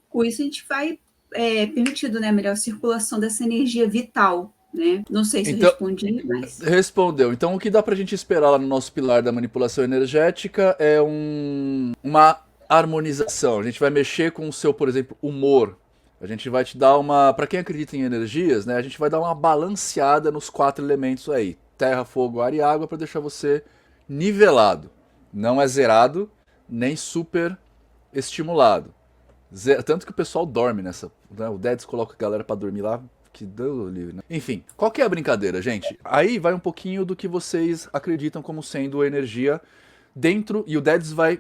com isso a gente vai permitindo, né, melhor circulação dessa energia vital, né? Não sei se eu respondi, mas... Respondeu. Então o que dá pra gente esperar lá no nosso pilar da manipulação energética é uma harmonização. A gente vai mexer com o seu, por exemplo, humor. A gente vai te dar pra quem acredita em energias, né, a gente vai dar uma balanceada nos 4 elementos aí. Terra, fogo, ar e água, pra deixar você nivelado. Não é zerado, nem super estimulado. Tanto que o pessoal dorme nessa, né? O Dedes coloca a galera pra dormir lá, que deu livre, né? Enfim, qual que é a brincadeira, gente? Aí vai um pouquinho do que vocês acreditam como sendo a energia dentro, e o Dedes vai,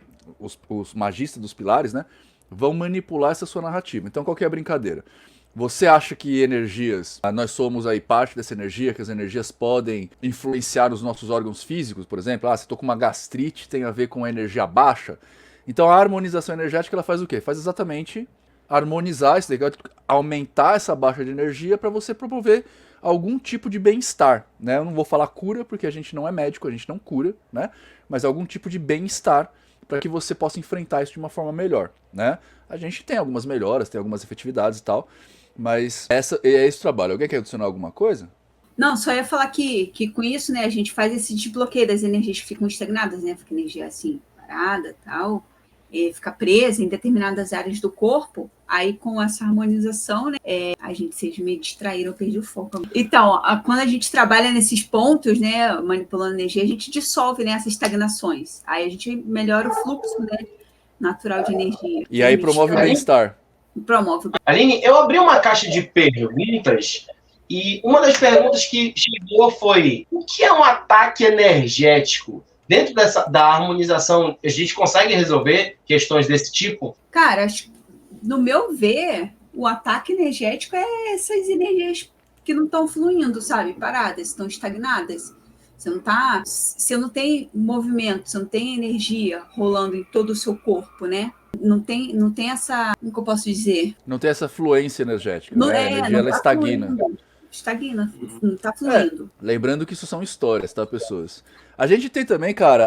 os magistas dos pilares, né, vão manipular essa sua narrativa. Então qual que é a brincadeira? Você acha que energias, nós somos aí parte dessa energia, que as energias podem influenciar os nossos órgãos físicos, por exemplo? Se eu tô com uma gastrite, tem a ver com a energia baixa? Então a harmonização energética, ela faz o quê? Faz exatamente harmonizar isso, aumentar essa baixa de energia para você promover algum tipo de bem-estar, né? Eu não vou falar cura, porque a gente não é médico, a gente não cura, né? Mas algum tipo de bem-estar para que você possa enfrentar isso de uma forma melhor, né? A gente tem algumas melhoras, tem algumas efetividades e tal, mas é esse o trabalho. Alguém quer adicionar alguma coisa? Não, só ia falar que com isso, né, a gente faz esse desbloqueio das energias que ficam estagnadas, né? Fica energia assim, parada e tal, fica presa em determinadas áreas do corpo. Aí com essa harmonização, né, a gente, vocês me distraíram, eu perdi o foco. Então, quando a gente trabalha nesses pontos, né, manipulando energia, a gente dissolve, né, essas estagnações. Aí a gente melhora o fluxo, né, natural de energia. E aí promove o bem-estar. Promove. Aline, eu abri uma caixa de perguntas e uma das perguntas que chegou foi: o que é um ataque energético? Dentro da harmonização, a gente consegue resolver questões desse tipo? Cara, no meu ver, o ataque energético é essas energias que não estão fluindo, sabe? Paradas, estão estagnadas. Você não tem movimento, você não tem energia rolando em todo o seu corpo, né? Não tem essa, como que eu posso dizer? Não tem essa fluência energética, né? A energia ela estagna. Estagna, não tá fluindo. Lembrando que isso são histórias, tá, pessoas? A gente tem também, cara,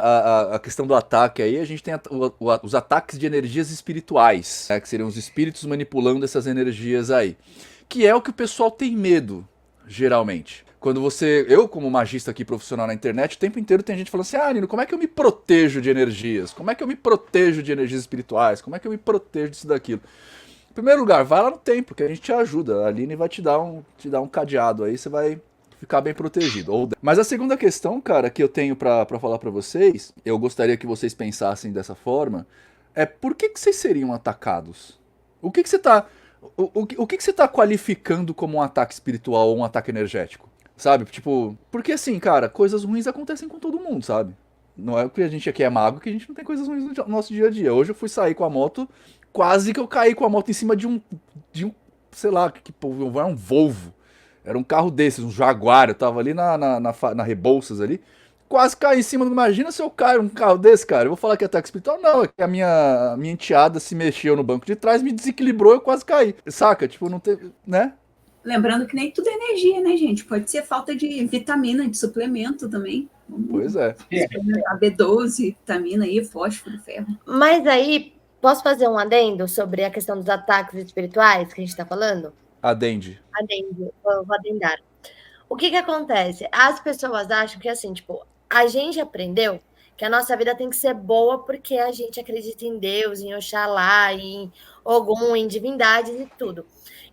a questão do ataque aí, a gente tem os ataques de energias espirituais, né, que seriam os espíritos manipulando essas energias aí. Que é o que o pessoal tem medo, geralmente. Quando eu como magista aqui profissional na internet, o tempo inteiro tem gente falando assim: Nino, como é que eu me protejo de energias? Como é que eu me protejo de energias espirituais? Como é que eu me protejo disso daquilo? Em primeiro lugar, vai lá no templo, que a gente te ajuda. A Aline vai te dar um cadeado aí, você vai ficar bem protegido. Mas a segunda questão, cara, que eu tenho pra falar pra vocês, eu gostaria que vocês pensassem dessa forma, é por que vocês seriam atacados? O que você tá qualificando como um ataque espiritual ou um ataque energético? Sabe? Tipo, porque assim, cara, coisas ruins acontecem com todo mundo, sabe? Não é porque a gente aqui é mago que a gente não tem coisas ruins no nosso dia a dia. Hoje eu fui sair com a moto, quase que eu caí com a moto em cima de um sei lá, era um Volvo. Era um carro desses, um Jaguar. Eu tava ali na Rebouças ali, quase caí em cima do... Imagina se eu caio num carro desse, cara. Eu vou falar que é ataque espiritual? Não, é que a minha enteada se mexeu no banco de trás, me desequilibrou e eu quase caí. Saca? Tipo, não teve... né? Lembrando que nem tudo é energia, né, gente? Pode ser falta de vitamina, de suplemento também. Pois é. Suplementar B12, vitamina aí, fósforo, ferro. Mas aí, posso fazer um adendo sobre a questão dos ataques espirituais que a gente está falando? Adende. Adendo, vou adendar. O que acontece? As pessoas acham que, assim, tipo, a gente aprendeu que a nossa vida tem que ser boa porque a gente acredita em Deus, em Oxalá, em Ogum, em divindades e tudo.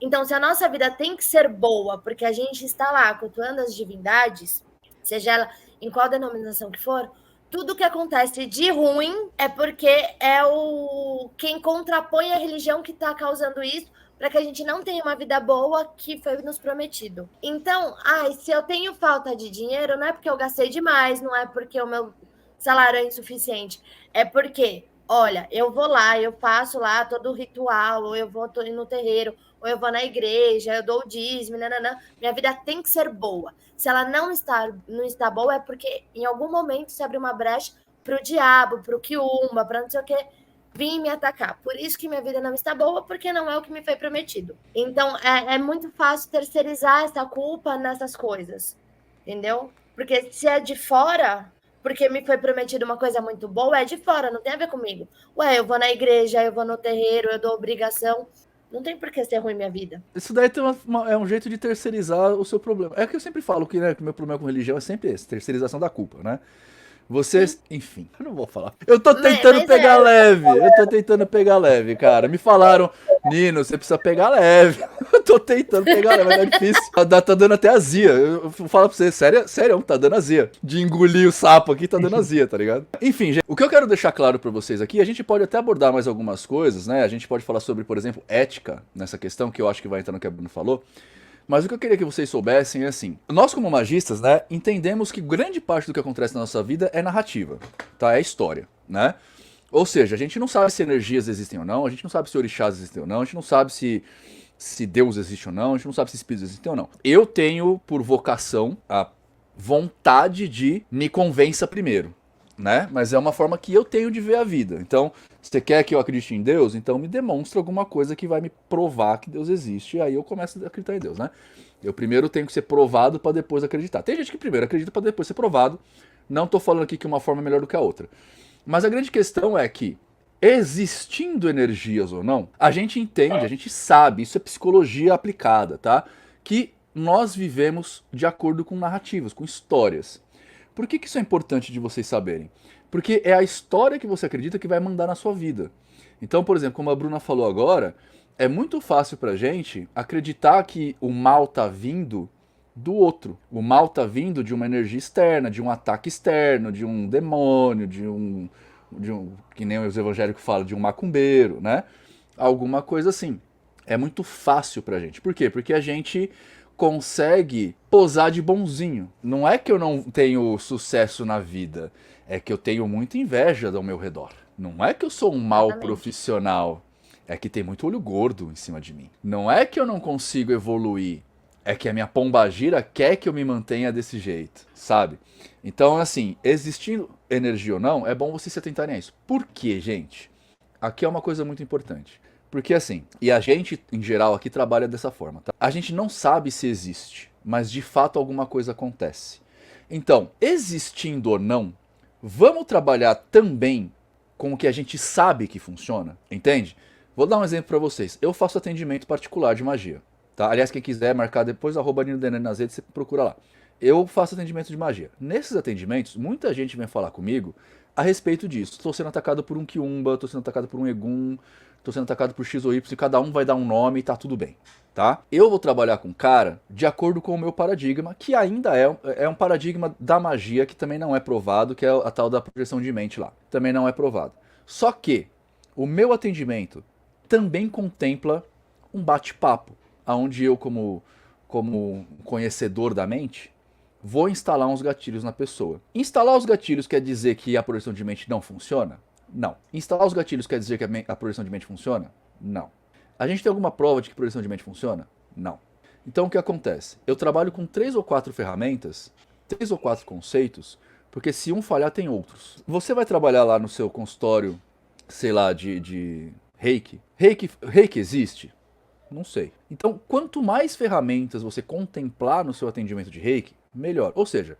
Então, se a nossa vida tem que ser boa porque a gente está lá cultuando as divindades, seja ela em qual denominação que for, tudo que acontece de ruim é porque é quem contrapõe a religião que está causando isso, para que a gente não tenha uma vida boa que foi nos prometido. Então, se eu tenho falta de dinheiro, não é porque eu gastei demais, não é porque o meu salário é insuficiente, é porque, olha, eu vou lá, eu faço lá todo o ritual, ou eu vou no terreiro, ou eu vou na igreja, eu dou o dízimo, nananã. Minha vida tem que ser boa. Se ela não está boa, é porque em algum momento se abre uma brecha para o diabo, para o quiumba, para não sei o quê, vir me atacar. Por isso que minha vida não está boa, porque não é o que me foi prometido. Então, é muito fácil terceirizar essa culpa nessas coisas, entendeu? Porque se é de fora, porque me foi prometido uma coisa muito boa, é de fora, não tem a ver comigo. Ué, eu vou na igreja, eu vou no terreiro, eu dou obrigação. Não tem por que ser ruim minha vida. Isso daí tem é um jeito de terceirizar o seu problema. É que eu sempre falo que, né, que o meu problema com religião é sempre esse, terceirização da culpa, né? Vocês, enfim, eu não vou falar. Eu tô tentando pegar leve. Eu tô tentando pegar leve, cara. Me falaram, Nino, você precisa pegar leve. Eu tô tentando pegar leve, mas é difícil. Tá dando até azia. Eu falo pra você, sério, tá dando azia. De engolir o sapo aqui, tá dando azia, tá ligado? Enfim, gente, o que eu quero deixar claro pra vocês aqui, a gente pode até abordar mais algumas coisas, né? A gente pode falar sobre, por exemplo, ética nessa questão, que eu acho que vai entrar no que a Bruno falou. Mas o que eu queria que vocês soubessem é assim, nós como magistas, né, entendemos que grande parte do que acontece na nossa vida é narrativa, tá? É história, né? Ou seja, a gente não sabe se energias existem ou não, a gente não sabe se orixás existem ou não, a gente não sabe se Deus existe ou não, a gente não sabe se espíritos existem ou não. Eu tenho por vocação a vontade de me convença primeiro, né? Mas é uma forma que eu tenho de ver a vida. Então, você quer que eu acredite em Deus? Então me demonstra alguma coisa que vai me provar que Deus existe. E aí eu começo a acreditar em Deus, né? Eu primeiro tenho que ser provado para depois acreditar. Tem gente que primeiro acredita para depois ser provado. Não tô falando aqui que uma forma é melhor do que a outra. Mas a grande questão é que, existindo energias ou não, a gente entende, a gente sabe, isso é psicologia aplicada, tá? Que nós vivemos de acordo com narrativas, com histórias. Por que isso é importante de vocês saberem? Porque é a história que você acredita que vai mandar na sua vida. Então, por exemplo, como a Bruna falou agora, é muito fácil pra gente acreditar que o mal tá vindo do outro. O mal tá vindo de uma energia externa, de um ataque externo, de um demônio, de um que nem os evangélicos falam, de um macumbeiro, né? Alguma coisa assim. É muito fácil pra gente. Por quê? Porque a gente consegue posar de bonzinho. Não é que eu não tenho sucesso na vida, é que eu tenho muita inveja ao meu redor. Não é que eu sou um mau profissional, é que tem muito olho gordo em cima de mim. Não é que eu não consigo evoluir, é que a minha pombagira quer que eu me mantenha desse jeito, sabe? Então, assim, existindo energia ou não, é bom vocês se atentarem a isso. Por quê, gente? Aqui é uma coisa muito importante. Porque assim, e a gente, em geral, aqui trabalha dessa forma, tá? A gente não sabe se existe, mas de fato alguma coisa acontece. Então, existindo ou não, vamos trabalhar também com o que a gente sabe que funciona, entende? Vou dar um exemplo para vocês. Eu faço atendimento particular de magia, tá? Aliás, quem quiser marcar depois, @NinoDenani nas redes, você procura lá. Eu faço atendimento de magia. Nesses atendimentos, muita gente vem falar comigo a respeito disso. Estou sendo atacado por um quiumba, estou sendo atacado por um egum, estou sendo atacado por X ou Y, e cada um vai dar um nome e tá tudo bem, tá? Eu vou trabalhar com o cara de acordo com o meu paradigma, que ainda é um paradigma da magia, que também não é provado, que é a tal da projeção de mente lá. Também não é provado. Só que o meu atendimento também contempla um bate-papo, onde eu, como conhecedor da mente, vou instalar uns gatilhos na pessoa. Instalar os gatilhos quer dizer que a projeção de mente não funciona? Não. Instalar os gatilhos quer dizer que a projeção de mente funciona? Não. A gente tem alguma prova de que projeção de mente funciona? Não. Então o que acontece? Eu trabalho com 3 ou 4 ferramentas, 3 ou 4 conceitos, Porque se um falhar, tem outros. Você vai trabalhar lá no seu consultório, sei lá, de Reiki. Reiki existe? Não sei. Então, quanto mais ferramentas você contemplar no seu atendimento de Reiki, melhor. Ou seja,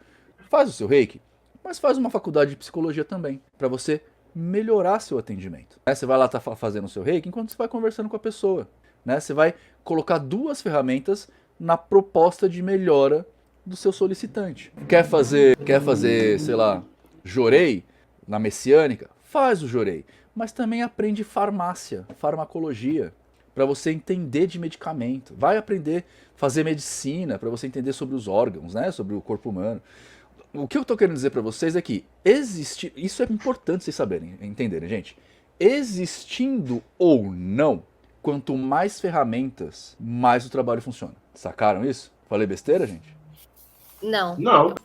faz o seu Reiki, mas faz uma faculdade de psicologia também, para você melhorar seu atendimento. Você vai lá estar fazendo o seu Reiki enquanto você vai conversando com a pessoa. Você vai colocar duas ferramentas na proposta de melhora do seu solicitante. Quer fazer, sei lá, jorei na messiânica? Faz o jorei, mas também aprende farmacologia, para você entender de medicamento. Vai aprender a fazer medicina, para você entender sobre os órgãos, sobre o corpo humano. O que eu estou querendo dizer para vocês é que isso é importante vocês saberem, entenderem, gente. Existindo ou não, quanto mais ferramentas, mais o trabalho funciona. Sacaram isso? Falei besteira, gente? Não. Não.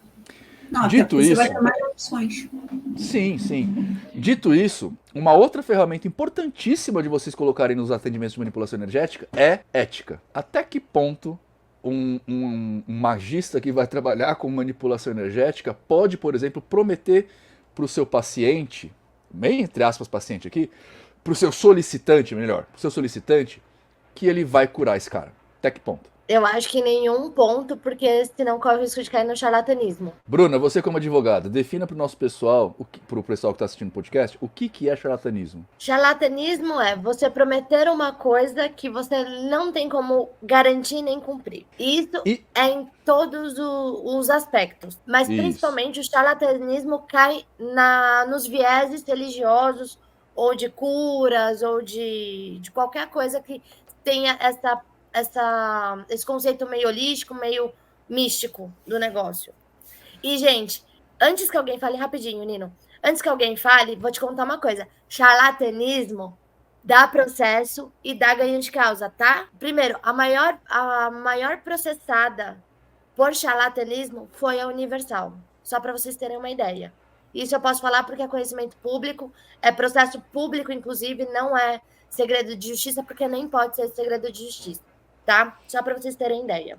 Não, Dito você isso, vai ter mais opções. Sim. Dito isso, uma outra ferramenta importantíssima de vocês colocarem nos atendimentos de manipulação energética é ética. Até que ponto um magista que vai trabalhar com manipulação energética pode, por exemplo, prometer para o seu paciente, bem entre aspas paciente aqui, para o seu solicitante, que ele vai curar esse cara. Até que ponto? Eu acho que nenhum ponto, porque senão corre o risco de cair no charlatanismo. Bruna, você como advogada, defina para o nosso pessoal, para o pessoal que está assistindo o podcast, o que é charlatanismo? Charlatanismo é você prometer uma coisa que você não tem como garantir nem cumprir. Isso é em todos os aspectos. Mas principalmente o charlatanismo cai nos vieses religiosos, ou de curas, ou de qualquer coisa que tenha esse conceito meio holístico, meio místico do negócio. E, gente, antes que alguém fale, rapidinho, Nino, antes que alguém fale, vou te contar uma coisa. Charlatanismo dá processo e dá ganho de causa, tá? Primeiro, a maior processada por charlatanismo foi a Universal. Só para vocês terem uma ideia. Isso eu posso falar porque é conhecimento público, é processo público, inclusive, não é segredo de justiça, porque nem pode ser segredo de justiça. Tá? Só para vocês terem ideia.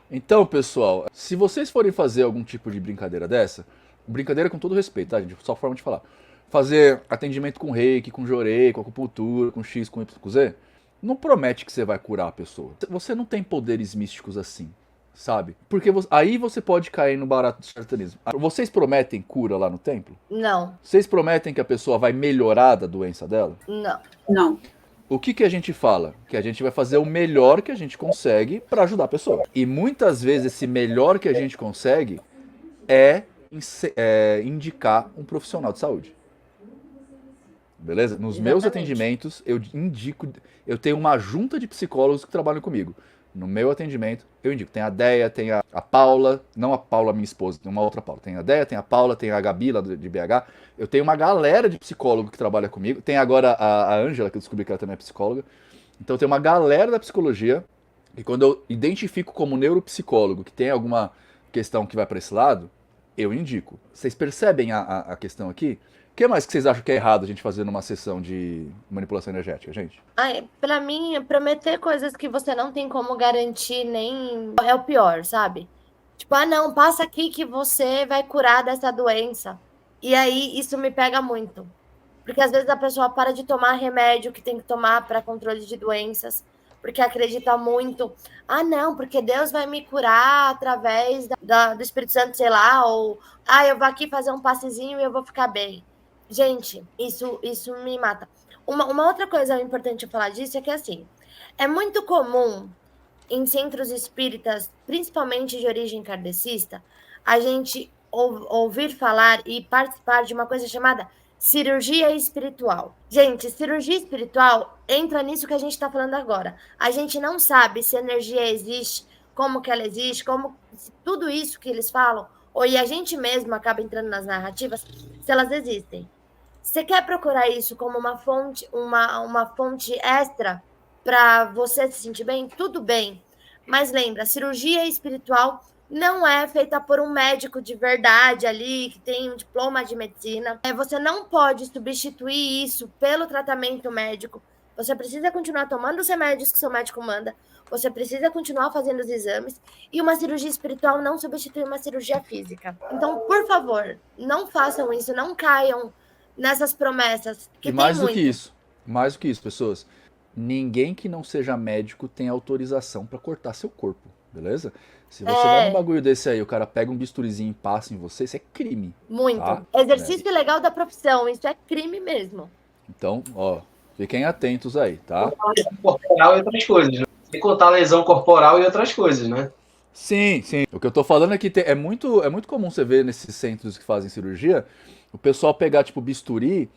Então, pessoal, se vocês forem fazer algum tipo de brincadeira dessa, brincadeira com todo respeito, tá, gente? Só forma de falar. Fazer atendimento com reiki, com jorei, com acupuntura, com X, com Y, com Z, não promete que você vai curar a pessoa. Você não tem poderes místicos assim, sabe? Porque aí você pode cair no barato do charlatanismo. Vocês prometem cura lá no templo? Não. Vocês prometem que a pessoa vai melhorar da doença dela? Não. O que a gente fala? Que a gente vai fazer o melhor que a gente consegue para ajudar a pessoa. E muitas vezes esse melhor que a gente consegue é indicar um profissional de saúde. Beleza? Nos meus atendimentos, eu tenho uma junta de psicólogos que trabalham comigo. No meu atendimento, eu indico. Tem a Deia, tem a Paula, não a Paula, minha esposa, tem uma outra Paula. Tem a Deia, tem a Paula, tem a Gabi lá de BH. Eu tenho uma galera de psicólogo que trabalha comigo. Tem agora a Ângela, que eu descobri que ela também é psicóloga. Então tem uma galera da psicologia. E quando eu identifico como neuropsicólogo que tem alguma questão que vai para esse lado, eu indico. Vocês percebem a questão aqui? O que mais que vocês acham que é errado a gente fazer numa sessão de manipulação energética, gente? Pra mim, prometer coisas que você não tem como garantir nem é o pior, sabe? Tipo, não, passa aqui que você vai curar dessa doença. E aí, isso me pega muito. Porque às vezes a pessoa para de tomar remédio que tem que tomar para controle de doenças, porque acredita muito. Não, porque Deus vai me curar através do Espírito Santo, sei lá, ou eu vou aqui fazer um passezinho e eu vou ficar bem. Gente, isso me mata. Uma outra coisa importante eu falar disso é que, assim, é muito comum em centros espíritas, principalmente de origem kardecista, a gente ouvir falar e participar de uma coisa chamada cirurgia espiritual. Gente, cirurgia espiritual entra nisso que a gente está falando agora. A gente não sabe se energia existe, como que ela existe, tudo isso que eles falam, e a gente mesmo acaba entrando nas narrativas, se elas existem. Você quer procurar isso como uma fonte extra para você se sentir bem? Tudo bem. Mas lembra, cirurgia espiritual não é feita por um médico de verdade ali, que tem um diploma de medicina. Você não pode substituir isso pelo tratamento médico Você precisa continuar tomando os remédios que seu médico manda, você precisa continuar fazendo os exames, e uma cirurgia espiritual não substitui uma cirurgia física. Então, por favor, não façam isso, não caiam nessas promessas, que E tem mais do muito. que isso, pessoas, ninguém que não seja médico tem autorização pra cortar seu corpo, beleza? Se você vai num bagulho desse aí, o cara pega um bisturizinho e passa em você, isso é crime. Muito. Tá? Exercício legal da profissão, isso é crime mesmo. Então, ó, fiquem atentos aí, tá? Lesão corporal e outras coisas, né? Sem contar lesão corporal e outras coisas, né? Sim, sim. O que eu tô falando é que é muito comum você ver nesses centros que fazem cirurgia, o pessoal pegar, tipo, bisturi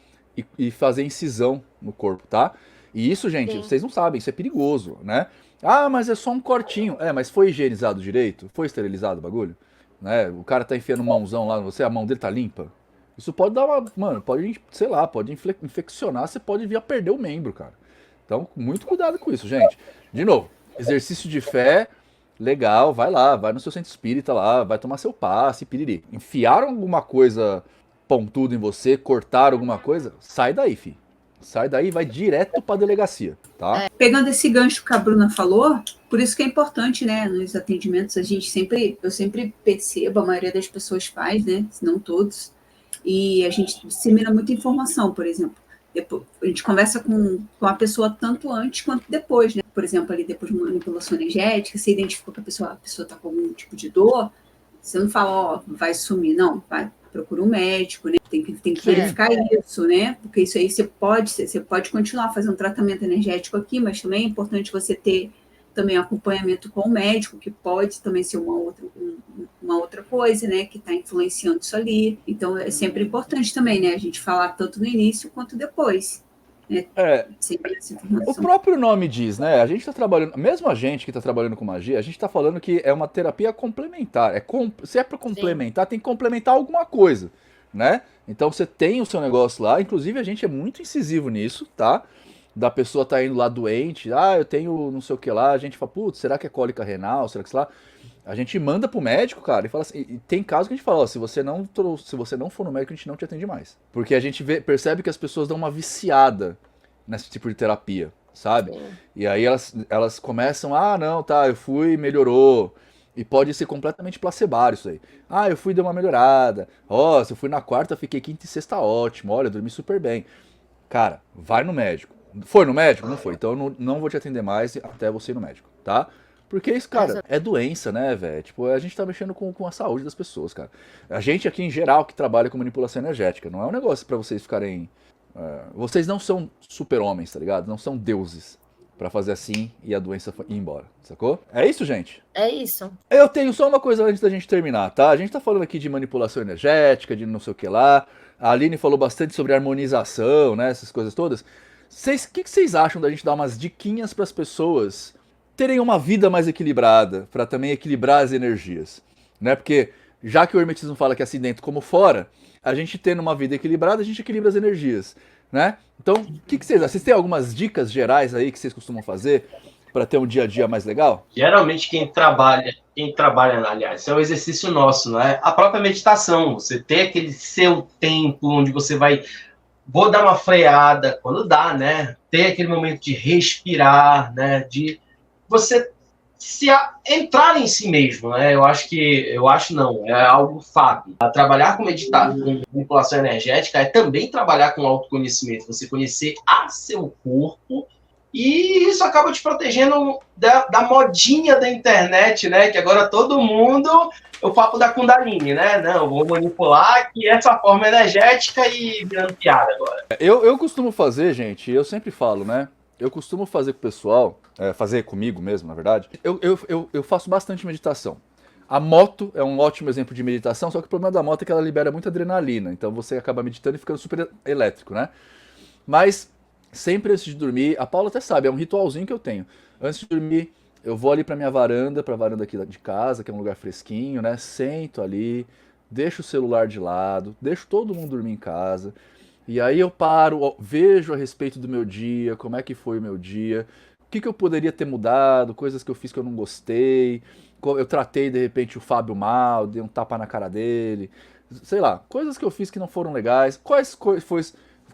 e fazer incisão no corpo, tá? E isso, gente, Sim. vocês não sabem, isso é perigoso, né? Ah, mas é só um cortinho. É, mas foi higienizado direito? Foi esterilizado o bagulho? Né? O cara tá enfiando mãozão lá, você, a mão dele tá limpa? Isso pode dar uma. Mano, pode, sei lá, pode infeccionar, você pode vir a perder o membro, cara. Então, muito cuidado com isso, gente. De novo, exercício de fé, legal, vai lá, vai no seu centro espírita lá, vai tomar seu passe, piriri. Enfiaram alguma coisa pontuda em você, cortaram alguma coisa, sai daí, fi. Sai daí e vai direto pra delegacia, tá? Pegando esse gancho que a Bruna falou, por isso que é importante, né, nos atendimentos, eu sempre percebo, a maioria das pessoas faz, né, se não todos, e a gente dissemina muita informação, por exemplo. Depois, a gente conversa com a pessoa tanto antes quanto depois, né? Por exemplo, ali depois de uma manipulação energética, você identificou que a pessoa está com algum tipo de dor, você não fala, ó, vai sumir, não, vai, procura um médico, né? Tem que verificar isso, né? Porque isso aí você pode continuar fazendo tratamento energético aqui, mas também é importante você ter também acompanhamento com o médico, que pode também ser uma outra coisa, né, que está influenciando isso ali. Então, é sempre importante também, né, a gente falar tanto no início quanto depois. Né? Sempre essa informação. O próprio nome diz, né, a gente tá trabalhando, mesmo a gente que tá trabalhando com magia, a gente tá falando que é uma terapia complementar. Se é pra complementar, tem que complementar alguma coisa, né? Então você tem o seu negócio lá, inclusive a gente é muito incisivo nisso, tá? Da pessoa tá indo lá doente, eu tenho não sei o que lá, a gente fala, putz, será que é cólica renal, será que sei lá? A gente manda pro médico, cara, e fala assim, e tem casos que a gente fala, ó, se você não for no médico, a gente não te atende mais. Porque a gente percebe que as pessoas dão uma viciada nesse tipo de terapia, sabe? Sim. E aí elas começam, não, tá, eu fui, melhorou. E pode ser completamente placebário isso aí. Eu fui, deu uma melhorada. Se eu fui na quarta, fiquei quinta e sexta ótimo. Olha, eu dormi super bem. Cara, vai no médico. Foi no médico? Não foi. Então eu não vou te atender mais até você ir no médico, tá? Porque isso, cara, é doença, né, velho? Tipo, a gente tá mexendo com a saúde das pessoas, cara. A gente aqui, em geral, que trabalha com manipulação energética, não é um negócio pra vocês ficarem... vocês não são super-homens, tá ligado? Não são deuses pra fazer assim e a doença ir embora, sacou? É isso, gente? É isso. Eu tenho só uma coisa antes da gente terminar, tá? A gente tá falando aqui de manipulação energética, de não sei o que lá. A Aline falou bastante sobre harmonização, né? Essas coisas todas. O que vocês acham da gente dar umas diquinhas pras pessoas terem uma vida mais equilibrada, pra também equilibrar as energias, né? Porque já que o hermetismo fala que é assim dentro como fora, a gente tendo uma vida equilibrada, a gente equilibra as energias, né? Então, o que vocês acham? Vocês têm algumas dicas gerais aí que vocês costumam fazer para ter um dia a dia mais legal? Geralmente quem trabalha, aliás, é um exercício nosso, não é? A própria meditação, você ter aquele seu tempo onde você vou dar uma freada, quando dá, né? Ter aquele momento de respirar, né? De você entrar em si mesmo, né? Eu acho não, é algo fácil. Trabalhar com manipulação energética é também trabalhar com autoconhecimento, você conhecer a seu corpo, e isso acaba te protegendo da modinha da internet, né? Que agora todo mundo, o papo da Kundalini, né? Não, vou manipular aqui essa forma energética e virando piada agora. Eu costumo fazer, gente, eu sempre falo, né? Eu costumo fazer com o pessoal, fazer comigo mesmo, na verdade. Eu faço bastante meditação. A moto é um ótimo exemplo de meditação, só que o problema da moto é que ela libera muita adrenalina. Então você acaba meditando e ficando super elétrico, né? Mas sempre antes de dormir, a Paula até sabe, é um ritualzinho que eu tenho. Antes de dormir, eu vou ali pra varanda aqui de casa, que é um lugar fresquinho, né? Sento ali, deixo o celular de lado, deixo todo mundo dormir em casa. E aí eu paro, vejo a respeito do meu dia, como é que foi o meu dia, o que eu poderia ter mudado, coisas que eu fiz que eu não gostei, eu tratei de repente o Fábio mal, dei um tapa na cara dele, sei lá, coisas que eu fiz que não foram legais, qual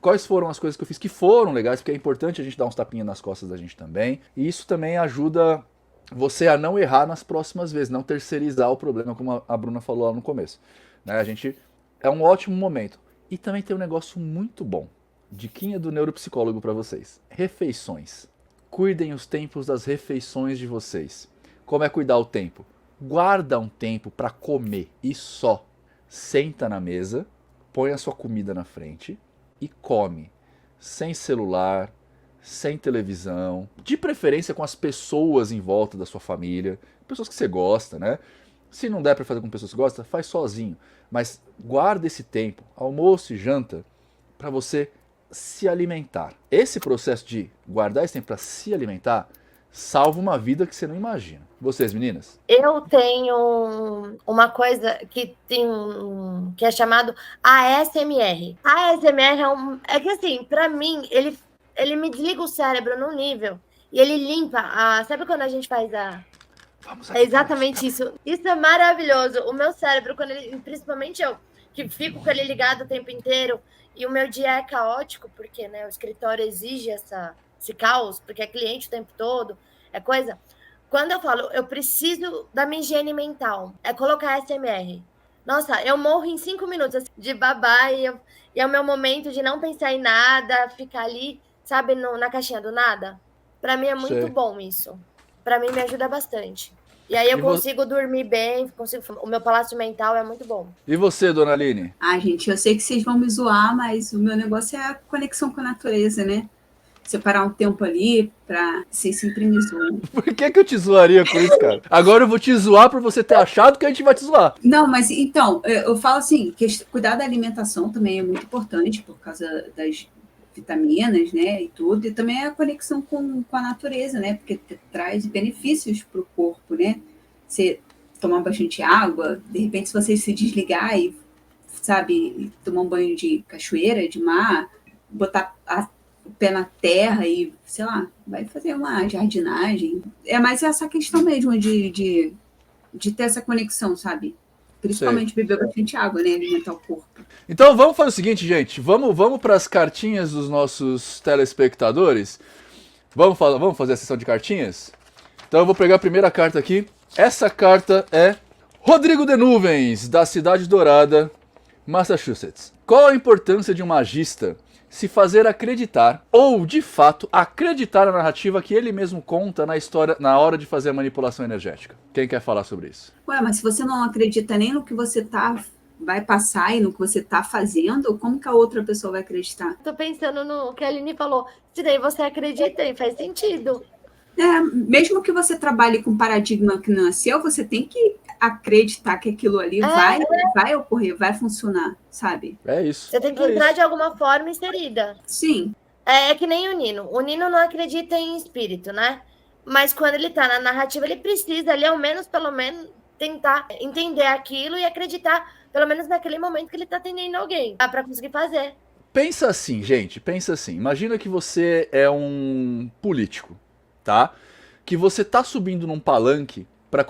quais foram as coisas que eu fiz que foram legais, porque é importante a gente dar uns tapinhas nas costas da gente também. E isso também ajuda você a não errar nas próximas vezes, não terceirizar o problema, como a Bruna falou lá no começo. Né? A gente é um ótimo momento. E também tem um negócio muito bom. Diquinha do neuropsicólogo para vocês. Refeições. Cuidem os tempos das refeições de vocês. Como é cuidar o tempo? Guarda um tempo para comer e só. Senta na mesa, põe a sua comida na frente e come. Sem celular, sem televisão. De preferência com as pessoas em volta da sua família. Pessoas que você gosta, né? Se não der para fazer com pessoas que você gosta, faz sozinho. Mas guarda esse tempo, almoço e janta, para você se alimentar. Esse processo de guardar esse tempo para se alimentar salva uma vida que você não imagina. Vocês, meninas? Eu tenho uma coisa que que é chamado ASMR. A ASMR é que assim, para mim, ele me desliga o cérebro num nível e ele limpa sabe quando a gente faz é exatamente isso. Isso é maravilhoso. O meu cérebro, principalmente eu, que fico com ele ligado o tempo inteiro, e o meu dia é caótico, porque né, o escritório exige esse caos, porque é cliente o tempo todo, é coisa. Quando eu falo, eu preciso da minha higiene mental, é colocar SMR. Nossa, eu morro em 5 minutos assim, de babar, e é o meu momento de não pensar em nada, ficar ali, sabe, na caixinha do nada. Para mim é muito bom isso. Para mim me ajuda bastante. E aí eu consigo dormir bem, o meu palácio mental é muito bom. E você, dona Aline? Gente, eu sei que vocês vão me zoar, mas o meu negócio é a conexão com a natureza, né? Separar um tempo ali pra ser sempre me zoam. Por que eu te zoaria com isso, cara? Agora eu vou te zoar por você ter achado que a gente vai te zoar. Não, mas então, eu falo assim, que cuidar da alimentação também é muito importante por causa das vitaminas, né, e tudo, e também a conexão com a natureza, né, porque traz benefícios para o corpo, né, você tomar bastante água, de repente se você se desligar e, sabe, tomar um banho de cachoeira, de mar, botar o pé na terra e, sei lá, vai fazer uma jardinagem, é mais essa questão mesmo de ter essa conexão, sabe, principalmente beber bastante água, né, alimentar o corpo. Então vamos fazer o seguinte, gente. Vamos para as cartinhas dos nossos telespectadores. Vamos fazer a sessão de cartinhas? Então eu vou pegar a primeira carta aqui. Essa carta é Rodrigo de Nuvens, da Cidade Dourada, Massachusetts. Qual a importância de um magista se fazer acreditar, ou de fato acreditar na narrativa que ele mesmo conta na história na hora de fazer a manipulação energética? Quem quer falar sobre isso? Mas se você não acredita nem no que você vai passar e no que você está fazendo, como que a outra pessoa vai acreditar? Tô pensando no que a Aline falou. Se daí você acredita e faz sentido. Mesmo que você trabalhe com um paradigma que não é seu, você tem que acreditar que aquilo ali vai ocorrer, vai funcionar, sabe? É isso. Você tem que entrar de alguma forma inserida. Sim. É que nem o Nino. O Nino não acredita em espírito, né? Mas quando ele tá na narrativa, ele precisa ali, pelo menos, tentar entender aquilo e acreditar, pelo menos naquele momento que ele tá atendendo alguém. Dá pra conseguir fazer. Pensa assim, gente, pensa assim. Imagina que você é um político, tá? Que você tá subindo num palanque pra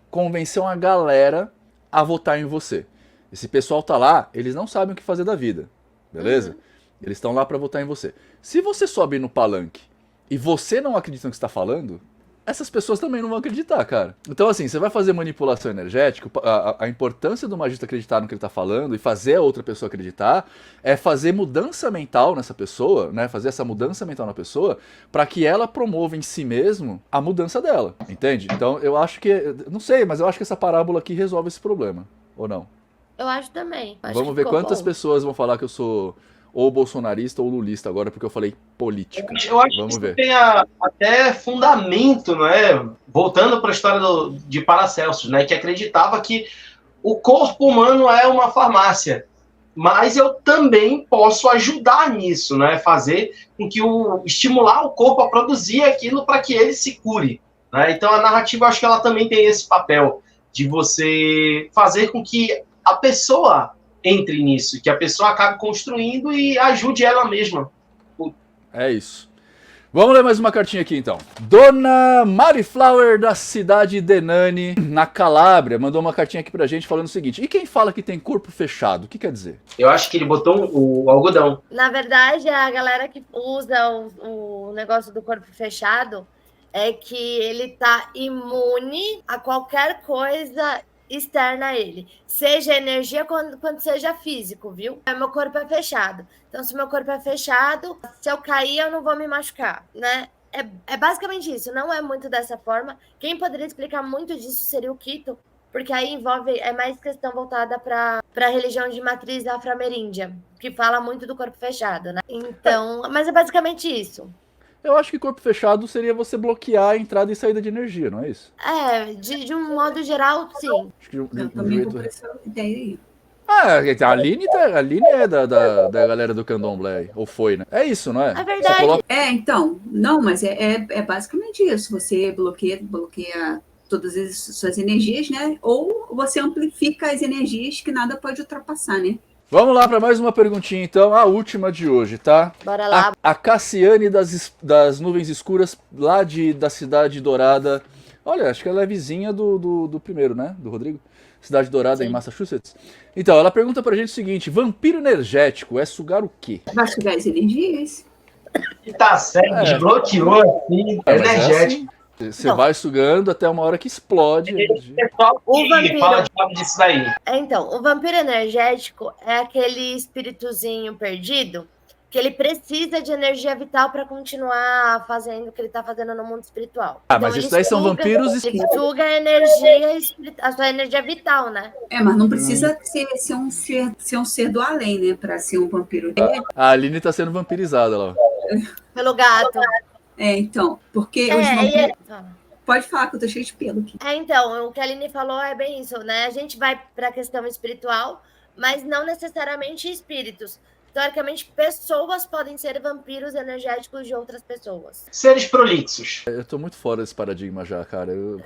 convencer uma galera a votar em você. Esse pessoal tá lá, eles não sabem o que fazer da vida, beleza? Uhum. Eles estão lá pra votar em você. Se você sobe no palanque e você não acredita no que está falando, essas pessoas também não vão acreditar, cara. Então, assim, você vai fazer manipulação energética, a importância do magista acreditar no que ele está falando e fazer a outra pessoa acreditar é fazer mudança mental nessa pessoa, né? Fazer essa mudança mental na pessoa para que ela promova em si mesmo a mudança dela, entende? Então, eu acho que... Não sei, mas eu acho que essa parábola aqui resolve esse problema, ou não? Eu acho também. Vamos ver quantas pessoas vão falar que eu sou... ou bolsonarista ou lulista agora, porque eu falei política. Eu acho que isso tem até fundamento, não é? Voltando para a história de Paracelsus, né? Que acreditava que o corpo humano é uma farmácia. Mas eu também posso ajudar nisso, né? Fazer com que estimular o corpo a produzir aquilo para que ele se cure. Né? Então a narrativa, eu acho que ela também tem esse papel de você fazer com que a pessoa entre nisso, que a pessoa acabe construindo e ajude ela mesma. É isso. Vamos ler mais uma cartinha aqui, então. Dona Mari Flower, da cidade de Nani, na Calábria, mandou uma cartinha aqui pra gente falando o seguinte. E quem fala que tem corpo fechado, o que quer dizer? Eu acho que ele botou o algodão. Na verdade, a galera que usa o negócio do corpo fechado é que ele tá imune a qualquer coisa externa a ele. Seja energia, quando seja físico, viu? Meu corpo é fechado. Então, se meu corpo é fechado, se eu cair, eu não vou me machucar, né? É basicamente isso. Não é muito dessa forma. Quem poderia explicar muito disso seria o Quito, porque aí envolve, é mais questão voltada para a religião de matriz afro-ameríndia, que fala muito do corpo fechado, né? Então, mas é basicamente isso. Eu acho que corpo fechado seria você bloquear a entrada e saída de energia, não é isso? De um modo geral, sim. Acho que Eu também vou por essa ideia aí. A Aline é da galera do Candomblé, ou foi, né? É isso, não é? É verdade. Você coloca... Então, não, mas é basicamente isso. Você bloqueia todas as suas energias, né? Ou você amplifica as energias que nada pode ultrapassar, né? Vamos lá para mais uma perguntinha, então, a última de hoje, tá? Bora lá. A Cassiane das Nuvens Escuras, lá da Cidade Dourada. Olha, acho que ela é vizinha do primeiro, né? Do Rodrigo. Cidade Dourada, Sim. em Massachusetts. Então, ela pergunta pra gente o seguinte: vampiro energético é sugar o quê? Vai sugar as energias. E tá certo, desbloqueou, assim, Mas energético. assim, você vai sugando até uma hora que explode. Pessoal O vampiro. fala disso daí. Então, o vampiro energético é aquele espíritozinho perdido que ele precisa de energia vital para continuar fazendo o que ele está fazendo no mundo espiritual. Ah, mas isso daí são vampiros... Ele suga a energia, a sua energia vital, né? Mas não precisa ser um ser do além, né? Para ser um vampiro. A Aline tá sendo vampirizada lá. Pelo gato. Então, porque os vampiros... Pode falar que eu tô cheio de pelo aqui. Então, o que a Aline falou é bem isso, né? A gente vai para a questão espiritual, mas não necessariamente espíritos. Teoricamente, pessoas podem ser vampiros energéticos de outras pessoas. Seres prolixos. Eu tô muito fora desse paradigma já, cara. Eu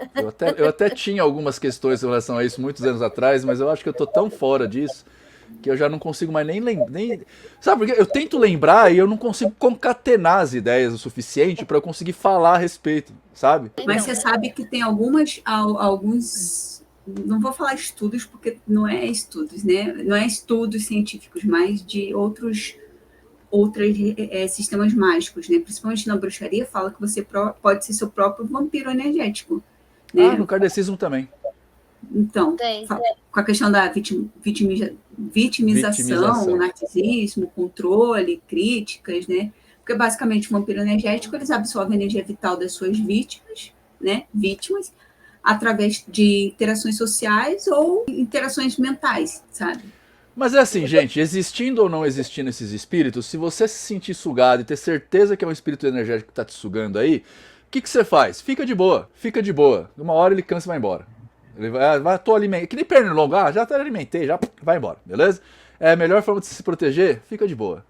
até tinha algumas questões em relação a isso muitos anos atrás, mas eu acho que eu tô tão fora disso que eu já não consigo mais nem lembrar. Sabe, porque eu tento lembrar e eu não consigo concatenar as ideias o suficiente para eu conseguir falar a respeito, sabe? Mas você sabe que tem alguns... Não vou falar estudos, porque não é estudos, né? Não é estudos científicos, mas de outros sistemas mágicos, né? Principalmente na bruxaria, fala que você pode ser seu próprio vampiro energético. Né? No kardecismo também. Então, com a questão da vitimização, narcisismo, controle, críticas, né? Porque basicamente o vampiro energético, eles absorvem a energia vital das suas vítimas, né? Vítimas, através de interações sociais ou interações mentais, sabe? Mas é assim, gente, existindo ou não existindo esses espíritos, se você se sentir sugado e ter certeza que é um espírito energético que tá te sugando aí, o que você faz? Fica de boa. Uma hora ele cansa e vai embora. Ele tô alimentando, que nem pernilongo, já até alimentei, já vai embora, beleza? É a melhor forma de se proteger, fica de boa.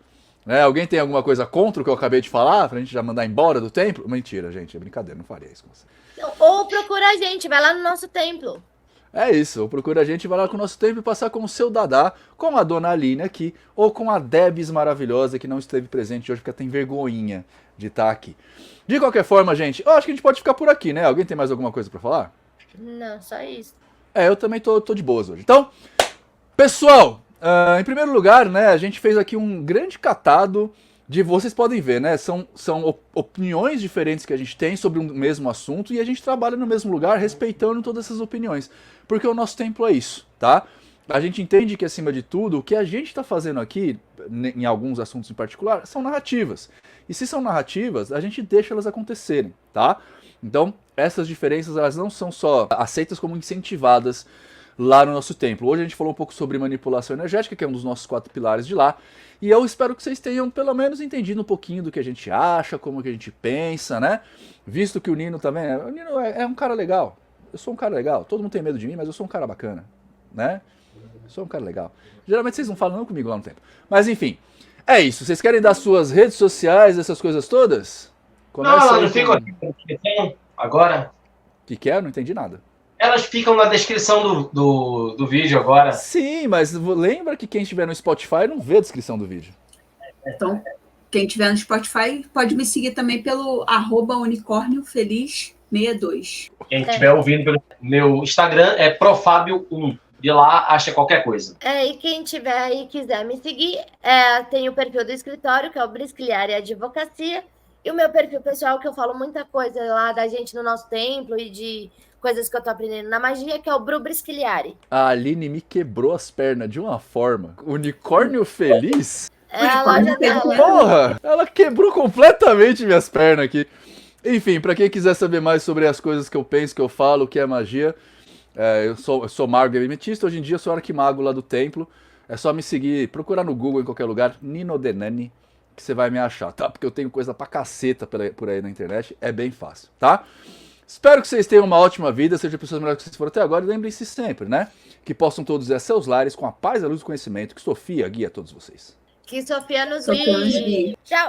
Alguém tem alguma coisa contra o que eu acabei de falar, pra gente já mandar embora do templo? Mentira, gente, é brincadeira, não faria isso com você. Ou procura a gente, vai lá no nosso templo. É isso, ou procura a gente, vai lá com o nosso templo e passar com o seu Dadá, com a Dona Aline aqui, ou com a Debs maravilhosa, que não esteve presente hoje porque tem vergonhinha de estar aqui. De qualquer forma, gente, eu acho que a gente pode ficar por aqui, né? Alguém tem mais alguma coisa pra falar? Não, só isso. Eu também tô de boas hoje. Então, pessoal, em primeiro lugar, né, a gente fez aqui um grande catado de, vocês podem ver, né, são opiniões diferentes que a gente tem sobre um mesmo assunto e a gente trabalha no mesmo lugar respeitando todas essas opiniões, porque o nosso templo é isso, tá? A gente entende que, acima de tudo, o que a gente está fazendo aqui, em alguns assuntos em particular, são narrativas. E se são narrativas, a gente deixa elas acontecerem, tá? Então, essas diferenças, elas não são só aceitas como incentivadas lá no nosso templo. Hoje a gente falou um pouco sobre manipulação energética, que é um dos nossos 4 pilares de lá, e eu espero que vocês tenham pelo menos entendido um pouquinho do que a gente acha, como que a gente pensa, né? Visto que o Nino também o Nino é um cara legal. Eu sou um cara legal. Todo mundo tem medo de mim, mas eu sou um cara bacana, né? Eu sou um cara legal. Geralmente vocês não falam não comigo lá no templo. Mas enfim, é isso. Vocês querem dar suas redes sociais, essas coisas todas? Não fica aqui na descrição agora. O que é? Não entendi nada. Elas ficam na descrição do vídeo agora. Sim, mas lembra que quem estiver no Spotify não vê a descrição do vídeo. Então, Quem tiver no Spotify pode me seguir também pelo @unicórniofeliz62. Quem estiver ouvindo pelo meu Instagram é profábio1. De lá acha qualquer coisa. E quem tiver aí e quiser me seguir, tem o perfil do escritório, que é o Brisquilhari Advocacia, e o meu perfil pessoal, que eu falo muita coisa lá da gente no nosso templo e de coisas que eu tô aprendendo na magia, que é o Bru Brisquilhari. A Aline me quebrou as pernas de uma forma. Unicórnio feliz? É a loja dela. Porra! Ela quebrou completamente minhas pernas aqui. Enfim, pra quem quiser saber mais sobre as coisas que eu penso, que eu falo, o que é magia, eu sou mago e ametista. Hoje em dia eu sou arquimago lá do templo. É só me seguir, procurar no Google em qualquer lugar, Nino Denani, que você vai me achar, tá? Porque eu tenho coisa pra caceta por aí na internet, é bem fácil, tá? Espero que vocês tenham uma ótima vida, sejam pessoas melhores que vocês foram até agora, e lembrem-se sempre, né? Que possam todos ir a seus lares com a paz, a luz e o conhecimento, que Sofia guia todos vocês. Que Sofia nos Sofia nos guie. guie. Tchau!